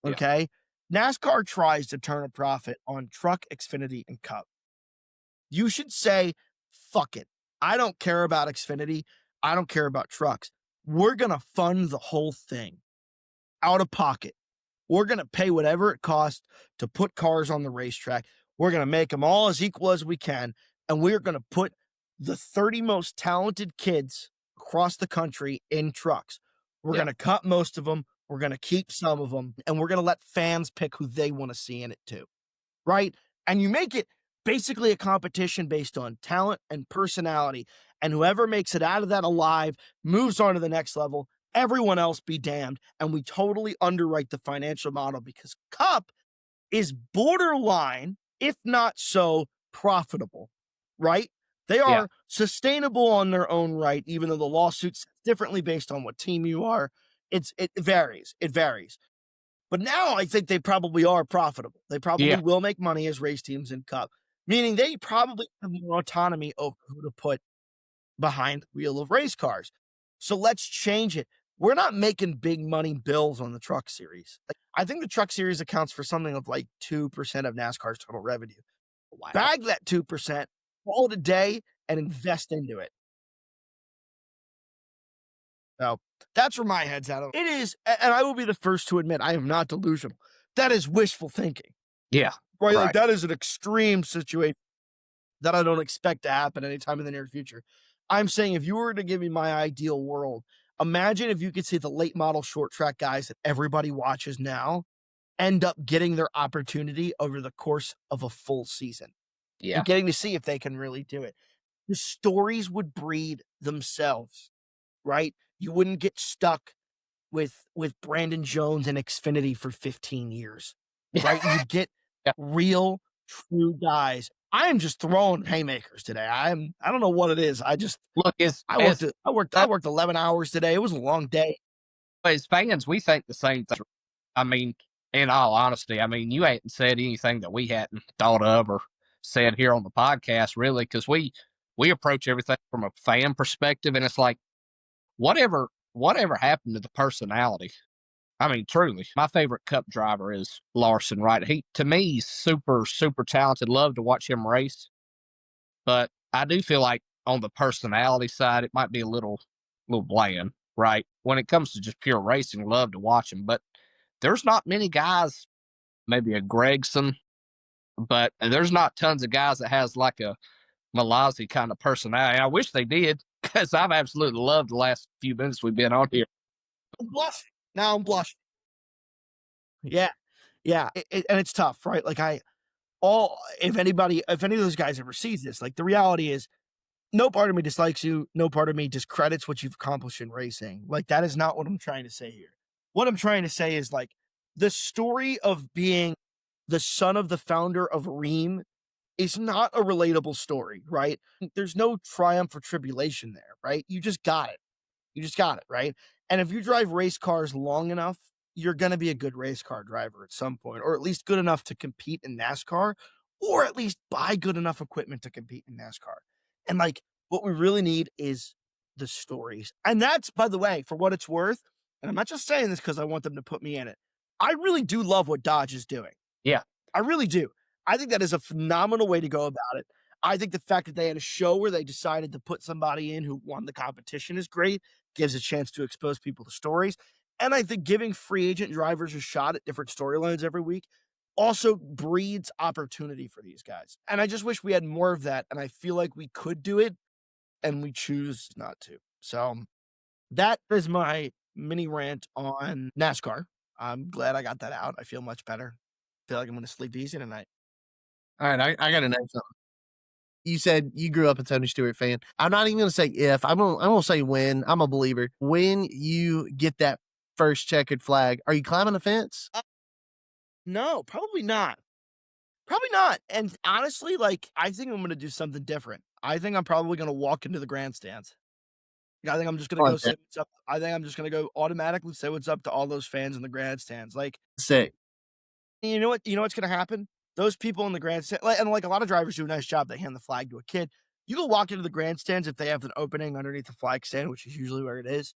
Okay. NASCAR tries to turn a profit on Truck, Xfinity, and Cup. You should say, fuck it. I don't care about Xfinity. I don't care about trucks. We're going to fund the whole thing out of pocket. We're going to pay whatever it costs to put cars on the racetrack. We're going to make them all as equal as we can. And we're going to put the 30 most talented kids across the country in trucks. We're going to cut most of them. We're going to keep some of them. And we're going to let fans pick who they want to see in it too. Right? And you make it basically a competition based on talent and personality. And whoever makes it out of that alive moves on to the next level. Everyone else be damned. And we totally underwrite the financial model because Cup is borderline, if not so, profitable, right? They are sustainable on their own right, even though the lawsuits differently based on what team you are. It varies. It varies. But now I think they probably are profitable. They probably will make money as race teams in Cup, meaning they probably have more autonomy over who to put behind the wheel of race cars. So let's change it. We're not making big money bills on the Truck Series. I think the Truck Series accounts for something of like 2% of NASCAR's total revenue. Wow. Bag that 2%, call it a day, and invest into it. So that's where my head's at. It is, and I will be the first to admit I am not delusional. That is wishful thinking. Yeah. Right? Like, that is an extreme situation that I don't expect to happen anytime in the near future. I'm saying if you were to give me my ideal world, imagine if you could see the late model short track guys that everybody watches now end up getting their opportunity over the course of a full season. Yeah. And getting to see if they can really do it. The stories would breed themselves, right? You wouldn't get stuck with Brandon Jones and Xfinity for 15 years, right? You'd get real, true guys. I am just throwing haymakers today. I don't know what it is. I worked 11 hours today. It was a long day. As fans, we think the same thing. I mean, in all honesty, I mean, you ain't said anything that we hadn't thought of or said here on the podcast, really, because we approach everything from a fan perspective, and it's like whatever happened to the personality. I mean, truly, my favorite Cup driver is Larson. Right? To me, he's super talented. Love to watch him race, but I do feel like on the personality side, it might be a little bland. Right? When it comes to just pure racing, love to watch him, but there's not many guys, maybe a Gregson, but there's not tons of guys that has like a Mallozzi kind of personality. I wish they did, because I've absolutely loved the last few minutes we've been on here. I'm blushing. Now I'm blushing. Yeah. Yeah. And it's tough, right? Like if any of those guys ever sees this, like the reality is no part of me dislikes you. No part of me discredits what you've accomplished in racing. Like that is not what I'm trying to say here. What I'm trying to say is like the story of being the son of the founder of Ream is not a relatable story, right? There's no triumph or tribulation there, right? You just got it. You just got it, right? And if you drive race cars long enough, you're going to be a good race car driver at some point, or at least good enough to compete in NASCAR, or at least buy good enough equipment to compete in NASCAR. And like what we really need is the stories. And that's, by the way, for what it's worth, and I'm not just saying this because I want them to put me in it. I really do love what Dodge is doing. Yeah. I really do. I think that is a phenomenal way to go about it. I think the fact that they had a show where they decided to put somebody in who won the competition is great, gives a chance to expose people to stories. And I think giving free agent drivers a shot at different storylines every week also breeds opportunity for these guys. And I just wish we had more of that. And I feel like we could do it, and we choose not to. So that is my mini rant on NASCAR. I'm glad I got that out. I feel much better. I feel like I'm going to sleep easy tonight. All right, I got to know something. You said you grew up a Tony Stewart fan. I'm not even going to say if. I'm going to say when. I'm a believer. When you get that first checkered flag, are you climbing the fence? No, probably not. Probably not. And honestly, like, I think I'm going to do something different. I think I'm probably going to walk into the grandstands. I think I'm just going to go say what's up. I think I'm just going to go automatically say what's up to all those fans in the grandstands. Like, sick. You know what's going to happen? Those people in the grandstand, and like a lot of drivers do a nice job. They hand the flag to a kid. You go walk into the grandstands if they have an opening underneath the flag stand, which is usually where it is.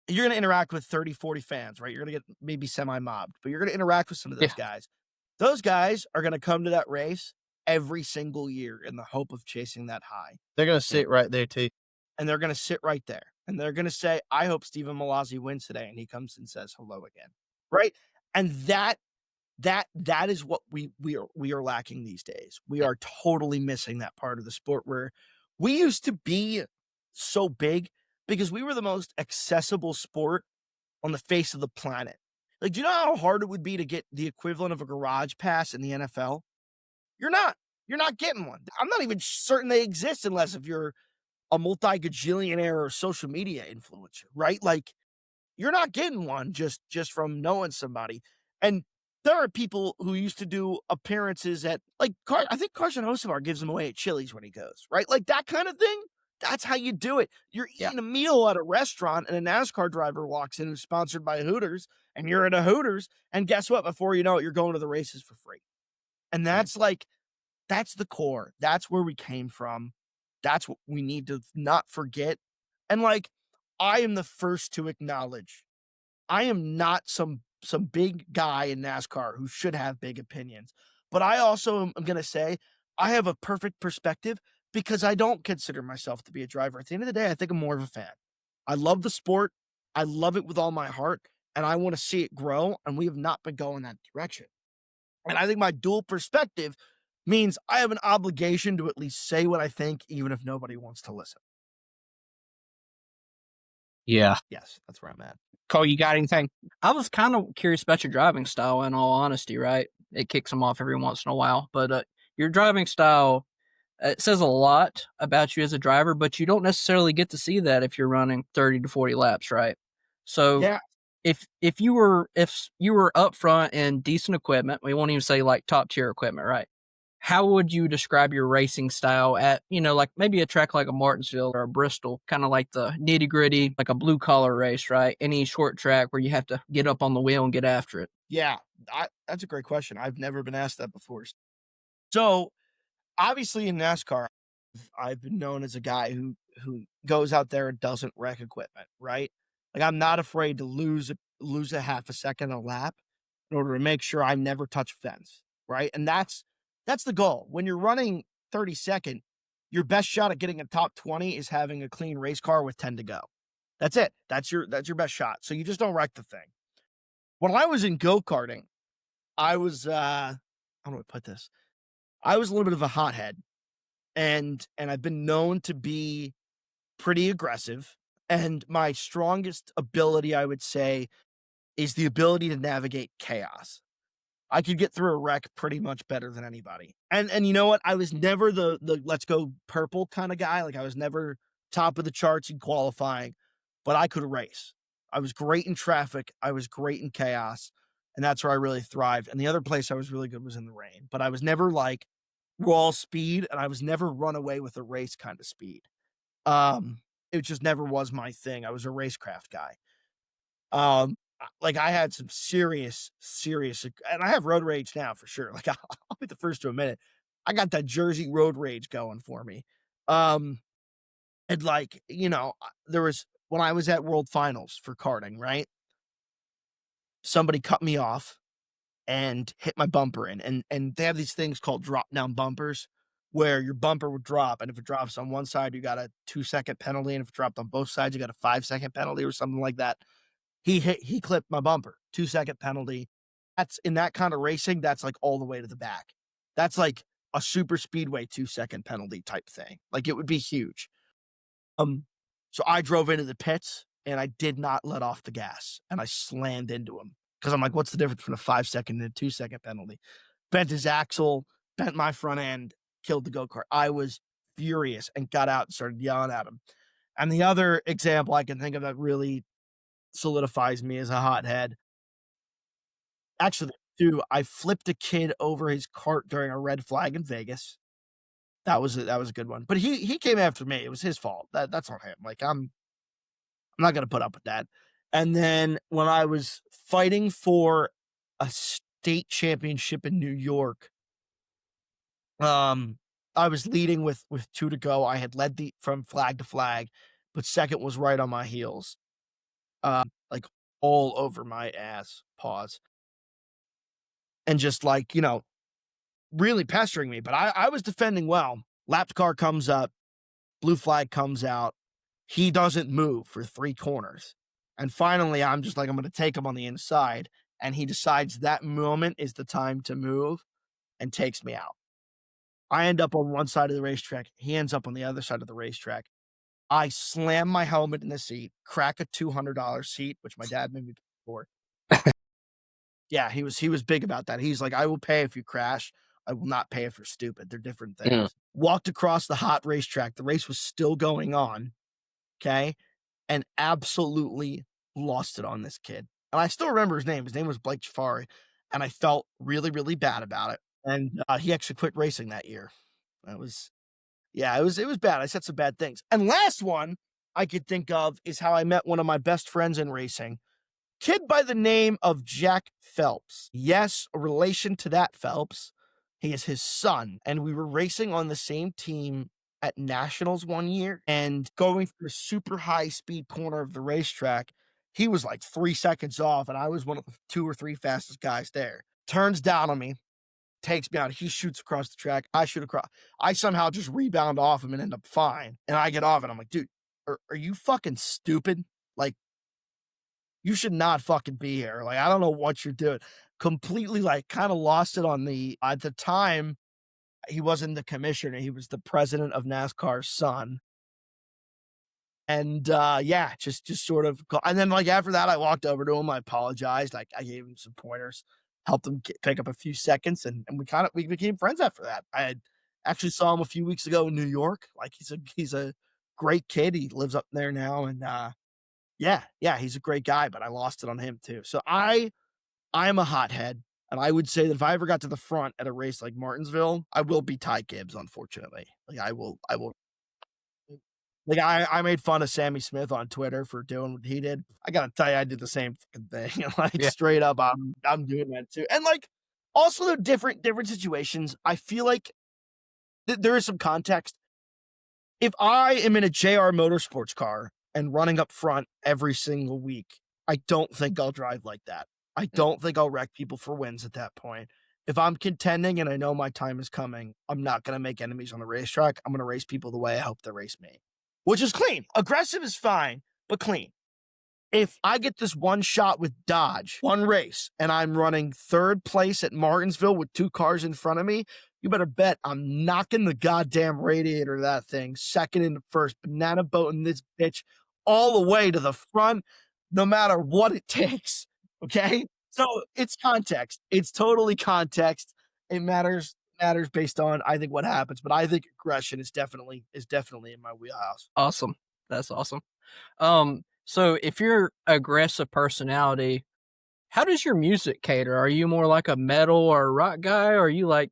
You're going to interact with 30, 40 fans, right? You're going to get maybe semi-mobbed, but you're going to interact with some of those guys. Those guys are going to come to that race every single year in the hope of chasing that high. They're going to sit right there too. And they're going to sit right there. And they're going to say, I hope Stephen Mallozzi wins today. And he comes and says hello again. Right? And that is what we are lacking these days. We are totally missing that part of the sport where we used to be so big because we were the most accessible sport on the face of the planet. Like, do you know how hard it would be to get the equivalent of a garage pass in the NFL? You're not getting one. I'm not even certain they exist unless if you're a multi-gajillionaire or social media influencer, right? Like, you're not getting one just from knowing somebody. And there are people who used to do appearances at, like, I think Carson Hocevar gives them away at Chili's when he goes, right? Like that kind of thing. That's how you do it. You're eating a meal at a restaurant and a NASCAR driver walks in who's sponsored by Hooters, and you're at a Hooters, and guess what? Before you know it, you're going to the races for free. And that's that's the core. That's where we came from. That's what we need to not forget. And like, I am the first to acknowledge I am not some big guy in NASCAR who should have big opinions. But I also am going to say I have a perfect perspective because I don't consider myself to be a driver. At the end of the day, I think I'm more of a fan. I love the sport. I love it with all my heart, and I want to see it grow, and we have not been going that direction. And I think my dual perspective means I have an obligation to at least say what I think, even if nobody wants to listen. Yeah. Yes, that's where I'm at. Cole, you got anything? I was kind of curious about your driving style, in all honesty, right? It kicks them off every once in a while. But your driving style, it says a lot about you as a driver, but you don't necessarily get to see that if you're running 30 to 40 laps, right? So yeah. If you were up front in decent equipment, we won't even say like top tier equipment, right? how would you describe your racing style at, like maybe a track like a Martinsville or a Bristol, kind of like the nitty gritty, like a blue collar race, right? Any short track where you have to get up on the wheel and get after it? Yeah, that's a great question. I've never been asked that before. So obviously in NASCAR, I've been known as a guy who goes out there and doesn't wreck equipment, right? Like I'm not afraid to lose a half a second a lap in order to make sure I never touch fence, right? And that's the goal. When you're running 32nd, your best shot at getting a top 20 is having a clean race car with 10 to go. That's it. That's your best shot. So you just don't wreck the thing. When I was in go-karting, I was how do I put this? I was a little bit of a hothead, and I've been known to be pretty aggressive. And my strongest ability, I would say, is the ability to navigate chaos. I could get through a wreck pretty much better than anybody. And you know what? I was never the let's go purple kind of guy. Like I was never top of the charts in qualifying, but I could race. I was great in traffic. I was great in chaos. And that's where I really thrived. And the other place I was really good was in the rain. But I was never like raw speed, and I was never run away with a race kind of speed. It just never was my thing. I was a racecraft guy. Like I had some serious, and I have road rage now for sure. Like I'll be the first to admit it. I got that Jersey road rage going for me. And like, there was, when I was at World Finals for karting, right? Somebody cut me off and hit my bumper in. And they have these things called drop down bumpers where your bumper would drop. And if it drops on one side, you got a 2-second penalty. And if it dropped on both sides, you got a 5-second penalty or something like that. He clipped my bumper, 2-second penalty. That's in that kind of racing. That's like all the way to the back. That's like a super speedway 2-second penalty type thing. Like it would be huge. So I drove into the pits and I did not let off the gas and I slammed into him because I'm like, what's the difference between a 5-second and a 2-second penalty? Bent his axle, bent my front end, killed the go-kart. I was furious and got out and started yelling at him. And the other example I can think of that really solidifies me as a hothead. Actually, too, I flipped a kid over his cart during a red flag in Vegas. That was a good one. But he came after me. It was his fault. That's on him. Like I'm not gonna put up with that. And then when I was fighting for a state championship in New York, I was leading with 2 to go. I had led from flag to flag, but second was right on my heels. Like all over my ass, pause. And just like, really pestering me. But I was defending well. Lapped car comes up, blue flag comes out. He doesn't move for 3 corners. And finally, I'm just like, I'm going to take him on the inside. And he decides that moment is the time to move and takes me out. I end up on one side of the racetrack. He ends up on the other side of the racetrack. I slam my helmet in the seat, crack a $200 seat, which my dad made me pay for. Yeah, he was big about that. He's like, I will pay if you crash. I will not pay if you're stupid. They're different things. Yeah. Walked across the hot racetrack. The race was still going on. Okay. And absolutely lost it on this kid. And I still remember his name. His name was Blake Jafari. And I felt really, really bad about it. And he actually quit racing that year. It was bad. I said some bad things. And last one I could think of is how I met one of my best friends in racing. Kid by the name of Jack Phelps. Yes, a relation to that Phelps. He is his son. And we were racing on the same team at Nationals one year and going through a super high speed corner of the racetrack. He was like 3 seconds off, and I was one of the 2 or 3 fastest guys there. Turns down on me, takes me out. He shoots across the track. I shoot across. I somehow just rebound off him and end up fine. And I get off and I'm like, dude, are you fucking stupid? Like, you should not fucking be here. Like, I don't know what you're doing. Completely like kind of lost it on at the time, he wasn't the commissioner. He was the president of NASCAR's son. And just sort of, and then like after that, I walked over to him. I apologized. Like I gave him some pointers, helped him pick up a few seconds, and we became friends after that. I had actually saw him a few weeks ago in New York. Like he's a great kid. He lives up there now, and he's a great guy. But I lost it on him too. So I'm a hothead. And I would say that if I ever got to the front at a race like Martinsville, I will be Ty Gibbs, unfortunately. Like I will like I made fun of Sammy Smith on Twitter for doing what he did. I gotta tell you, I did the same fucking thing. Like straight up, I'm doing that too. And like also the different situations. I feel like there is some context. If I am in a JR Motorsports car and running up front every single week, I don't think I'll drive like that. I don't think I'll wreck people for wins at that point. If I'm contending and I know my time is coming, I'm not going to make enemies on the racetrack. I'm going to race people the way I hope they race me, which is clean. Aggressive is fine, but clean. If I get this one shot with Dodge, one race, and I'm running third place at Martinsville with 2 cars in front of me, you better bet I'm knocking the goddamn radiator of that thing second into first, banana boating this bitch all the way to the front, no matter what it takes. Okay? So it's context. It's totally context. It matters based on, I think, what happens. But I think aggression is definitely in my wheelhouse. Awesome. That's awesome. So if you're aggressive personality, how does your music cater? Are you more like a metal or a rock guy, or are you like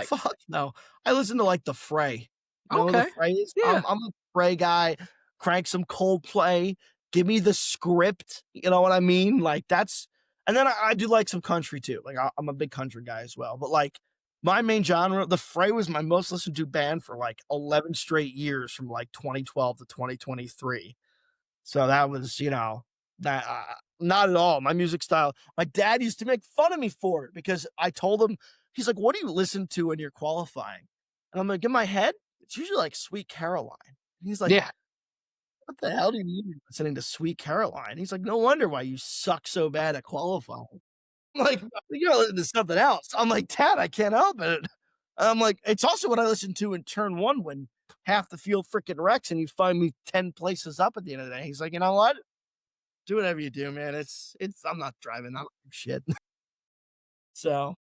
fuck no? I listen to like the Fray. You know okay, the Fray is? yeah, I'm a Fray guy. Crank some Coldplay. Give me the script. You know what I mean? Like that's, and then I do like some country too. Like I'm a big country guy as well. But like my main genre, the Fray was my most listened to band for like 11 straight years from like 2012 to 2023. So that was, that not at all my music style. My dad used to make fun of me for it because I told him, he's like, "What do you listen to when you're qualifying?" And I'm like, in my head, it's usually like Sweet Caroline. And he's like, Yeah. "What the hell do you mean you're listening to Sweet Caroline?" He's like, "No wonder why you suck so bad at qualifying." I'm like, "You gotta listen to something else." I'm like, "Dad, I can't help it." I'm like, "It's also what I listened to in turn one when half the field freaking wrecks and you find me 10 places up at the end of the day." He's like, "You know what? Do whatever you do, man. It's I'm not driving. I don't give a shit." So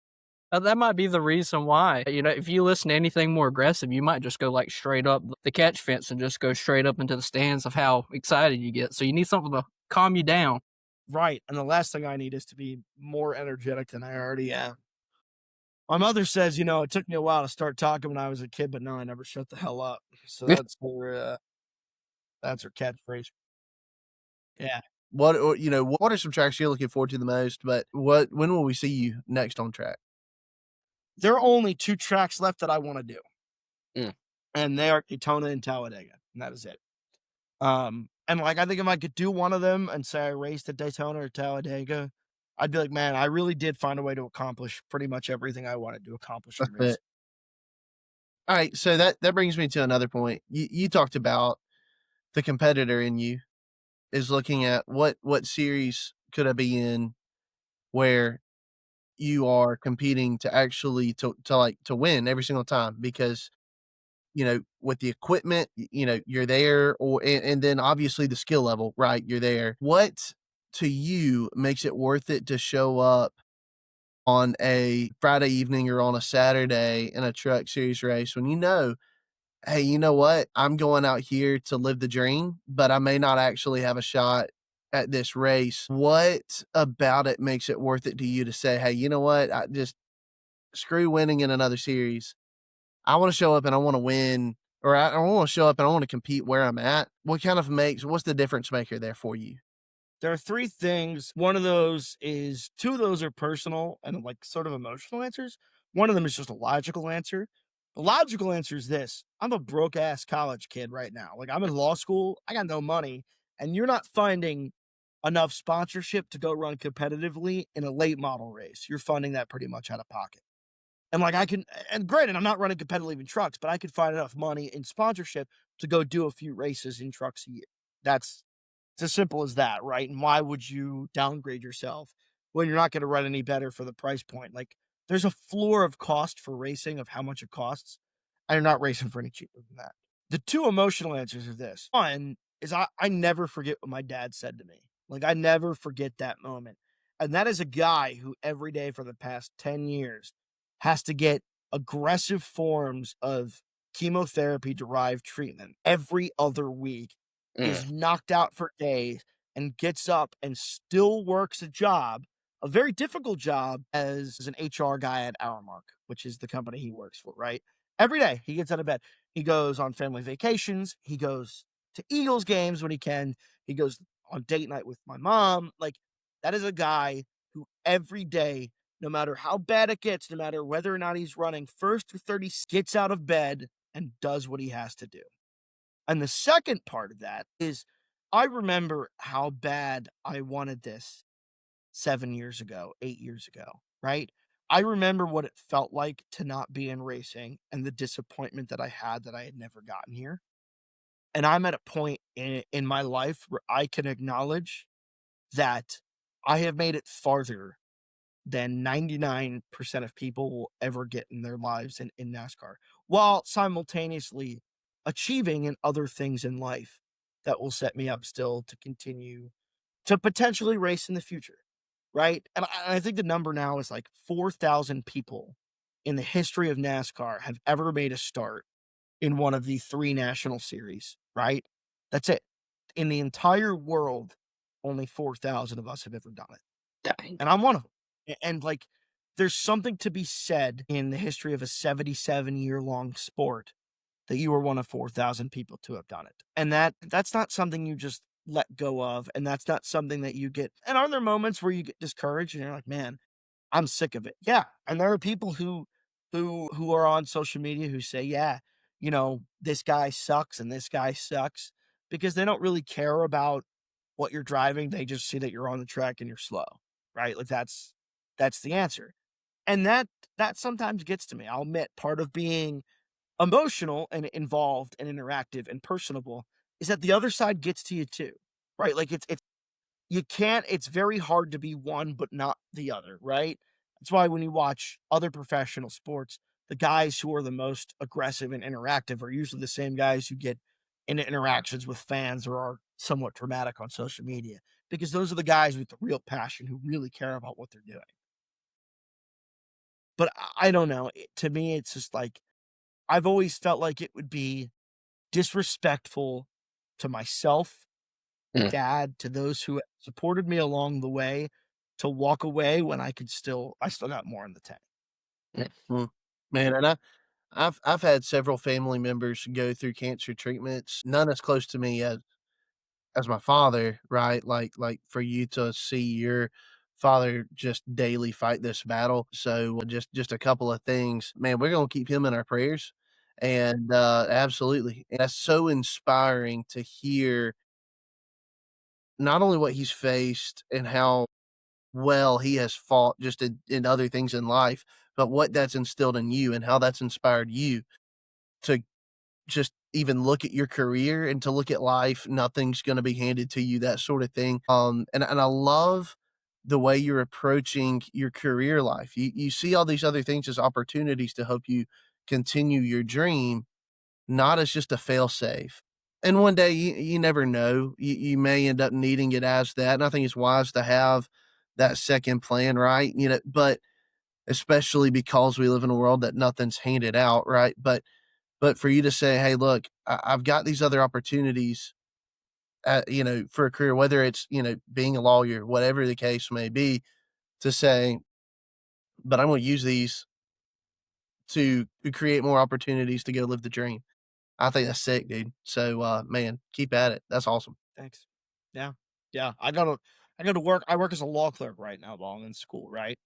that might be the reason why. If you listen to anything more aggressive, you might just go like straight up the catch fence and just go straight up into the stands of how excited you get. So you need something to calm you down. right. And the last thing I need is to be more energetic than I already am. My mother says, it took me a while to start talking when I was a kid, but no, I never shut the hell up. So that's her catchphrase. Yeah. What are some tracks you're looking forward to the most? But when will we see you next on track? There are only 2 tracks left that I want to do. Mm. And they are Daytona and Talladega. And that is it. And like I think if I could do one of them and say I raced at Daytona or Talladega, I'd be like, man, I really did find a way to accomplish pretty much everything I wanted to accomplish in racing. All right, so that brings me to another point. You talked about the competitor in you is looking at what series could I be in where you are competing to actually to win every single time, because with the equipment, you're there, and then obviously the skill level, right? You're there. What to you makes it worth it to show up on a Friday evening or on a Saturday in a truck series race when hey, you know what? I'm going out here to live the dream, but I may not actually have a shot at this race. What about it makes it worth it to you to say, hey, you know what? I just screw winning in another series. I want to show up and I want to win, or I want to show up and I want to compete where I'm at. What's the difference maker there for you? There are 3 things. One of those is 2 of those are personal and like sort of emotional answers. One of them is just a logical answer. The logical answer is this: I'm a broke ass college kid right now. Like I'm in law school. I got no money, and you're not finding enough sponsorship to go run competitively in a late model race. You're funding that pretty much out of pocket. And like and granted, I'm not running competitively in trucks, but I could find enough money in sponsorship to go do a few races in trucks a year. It's as simple as that, right? And why would you downgrade yourself when you're not going to run any better for the price point? Like there's a floor of cost for racing of how much it costs, and you're not racing for any cheaper than that. The 2 emotional answers are this. One is I never forget what my dad said to me. Like I never forget that moment. And that is a guy who every day for the past 10 years has to get aggressive forms of chemotherapy-derived treatment every other week, is knocked out for days, and gets up and still works a job a very difficult job as an HR guy at Hourmark, which is the company he works for, right? Every day he gets out of bed. He goes on family vacations. He goes to Eagles games when he can. He goes on date night with my mom. Like, that is a guy who every day, no matter how bad it gets, no matter whether or not he's running first or 30, gets out of bed and does what he has to do. And the second part of that is I remember how bad I wanted this 7 years ago, 8 years ago, right? I remember what it felt like to not be in racing and the disappointment that I had never gotten here. And I'm at a point in my life where I can acknowledge that I have made it farther than 99% of people will ever get in their lives in NASCAR, while simultaneously achieving in other things in life that will set me up still to continue to potentially race in the future, right? And I think the number now is like 4,000 people in the history of NASCAR have ever made a start in one of the 3 national series, right? That's it. In the entire world, only 4,000 of us have ever done it. Dang. And I'm one of them. And like, there's something to be said in the history of a 77-year-long sport that you were one of 4,000 people to have done it. And that's not something you just let go of. And that's not something that you get. And are there moments where you get discouraged and you're like, man, I'm sick of it? Yeah. And there are people who are on social media who say, yeah, this guy sucks and this guy sucks, because they don't really care about what you're driving. They just see that you're on the track and you're slow, right? Like, that's the answer. And that sometimes gets to me. I'll admit, part of being emotional and involved and interactive and personable is that the other side gets to you too, right? Like, it's very hard to be one but not the other, right? That's why when you watch other professional sports, the guys who are the most aggressive and interactive are usually the same guys who get into interactions with fans or are somewhat dramatic on social media, because those are the guys with the real passion who really care about what they're doing. But I don't know. To me, it's just like, I've always felt like it would be disrespectful to myself, dad, to those who supported me along the way, to walk away when I still got more in the tank. Man, and I've had several family members go through cancer treatments, none as close to me as my father, right? Like for you to see your father just daily fight this battle. So just a couple of things, man, we're gonna keep him in our prayers. And absolutely. And that's so inspiring to hear not only what he's faced and how well he has fought just in other things in life, but what that's instilled in you and how that's inspired you to just even look at your career and to look at life. Nothing's going to be handed to you, that sort of thing. And I love the way you're approaching your career life. You see all these other things as opportunities to help you continue your dream, not as just a fail safe. And one day you never know, you may end up needing it as that. And I think it's wise to have that second plan, right? But especially because we live in a world that nothing's handed out, right? But for you to say, hey, look, I've got these other opportunities, for a career, whether it's, being a lawyer, whatever the case may be, to say, but I'm going to use these to create more opportunities to go live the dream. I think that's sick, dude. So, man, keep at it. That's awesome. Thanks. Yeah. Yeah. I go to work. I work as a law clerk right now while I'm in school, right?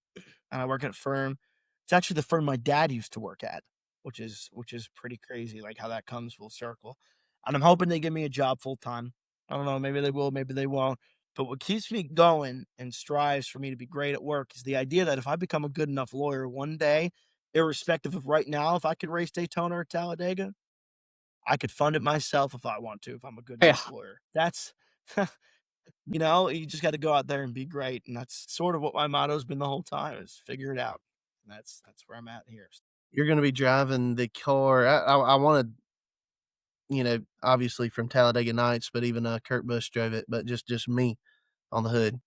And I work at a firm. It's actually the firm my dad used to work at, which is pretty crazy, like how that comes full circle. And I'm hoping they give me a job full time. I don't know, maybe they will, maybe they won't. But what keeps me going and strives for me to be great at work is the idea that if I become a good enough lawyer one day, irrespective of right now, if I could race Daytona or Talladega, I could fund it myself if I want to, if I'm a good enough lawyer. That's, you just got to go out there and be great. And that's sort of what my motto's been the whole time, is figure it out. And that's where I'm at here. You're going to be driving the car. I wanted, obviously from Talladega Nights, but even Kurt Busch drove it, but just me on the hood.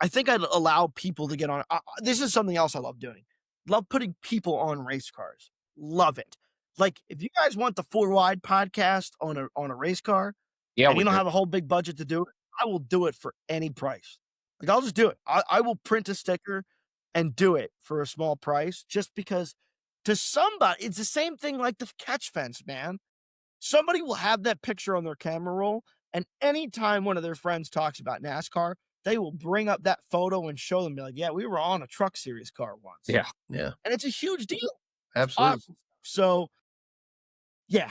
I think I'd allow people to get on. This is something else I love doing. Love putting people on race cars. Love it. Like, if you guys want the 4 Wide podcast on a race car, and you don't have a whole big budget to do it, I will do it for any price. Like, I'll just do it. I will print a sticker and do it for a small price just because to somebody, it's the same thing like the catch fence, man. Somebody will have that picture on their camera roll, and anytime one of their friends talks about NASCAR, they will bring up that photo and show them, be like, yeah, we were on a Truck Series car once. Yeah. Yeah. And it's a huge deal. Absolutely. Awesome. So, yeah.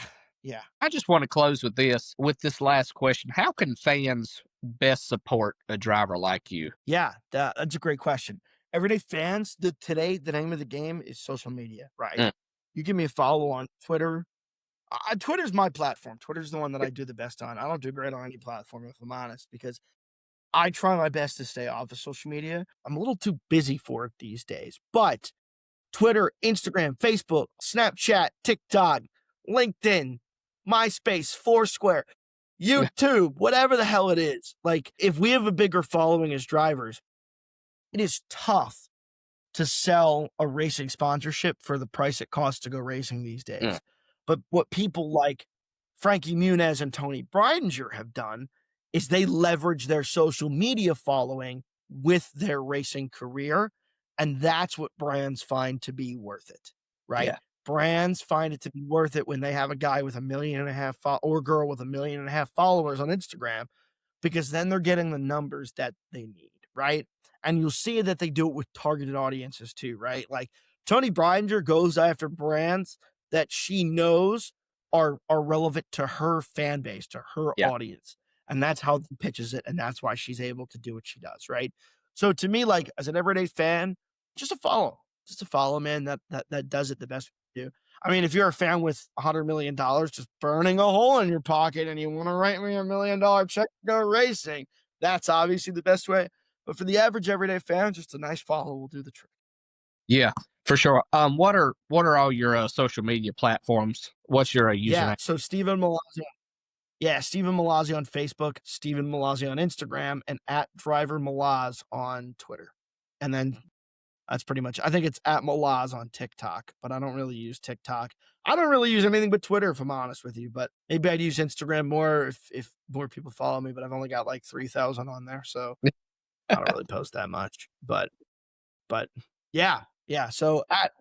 I just want to close with this last question. How can fans best support a driver like you? Yeah, that's a great question. Everyday fans, today, the name of the game is social media, right? Mm. You give me a follow on Twitter. Twitter's my platform. Twitter's the one that I do the best on. I don't do great on any platform, if I'm honest, because I try my best to stay off of social media. I'm a little too busy for it these days. But Twitter, Instagram, Facebook, Snapchat, TikTok, LinkedIn, MySpace, Foursquare, YouTube, whatever the hell it is. Like, if we have a bigger following as drivers, it is tough to sell a racing sponsorship for the price it costs to go racing these days. Mm. But what people like Frankie Muniz and Tony Breidinger have done is they leverage their social media following with their racing career. And that's what brands find to be worth it, right? Yeah. Brands find it to be worth it when they have a guy with 1.5 million or girl with 1.5 million followers on Instagram, because then they're getting the numbers that they need, right? And you'll see that they do it with targeted audiences too, right? Like Tony Breidinger goes after brands that she knows are relevant to her fan base, to her audience. And that's how he pitches it. And that's why she's able to do what she does, right? So to me, like as an everyday fan, just a follow, man, that does it the best we do. I mean, if you're a fan with $100 million just burning a hole in your pocket and you want to write me $1 million check to go racing, that's obviously the best way. But for the average everyday fan, just a nice follow will do the trick. Yeah, for sure. What are all your social media platforms? What's your username? Yeah, so Stephen Mallozzi. Yeah, Stephen Mallozzi on Facebook, Stephen Mallozzi on Instagram, and at Driver Malaz on Twitter. And then that's pretty much, I think it's at Malaz on TikTok, but I don't really use TikTok. I don't really use anything but Twitter, if I'm honest with you, but maybe I'd use Instagram more if more people follow me, but I've only got like 3,000 on there. So I don't really post that much, but yeah. So at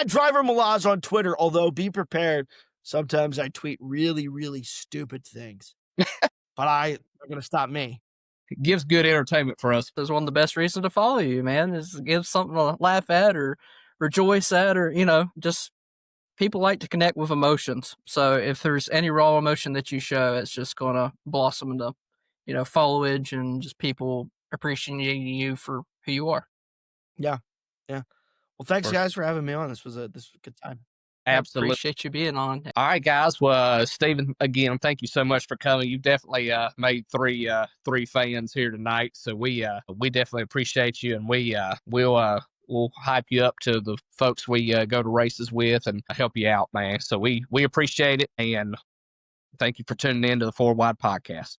Driver Malaz on Twitter, although be prepared, sometimes I tweet really, really stupid things, but they're going to stop me. It gives good entertainment for us. That's one of the best reasons to follow you, man, is to give something to laugh at or rejoice at, or, just people like to connect with emotions. So if there's any raw emotion that you show, it's just going to blossom into, followage and just people appreciating you for who you are. Yeah. Well, thanks guys for having me on. This was a good time. Absolutely. I appreciate you being on. All right, guys. Well, Stephen, again, thank you so much for coming. You've definitely made three fans here tonight. So we definitely appreciate you, and we'll hype you up to the folks we go to races with and help you out, man. So we appreciate it, and thank you for tuning in to the Four Wide Podcast.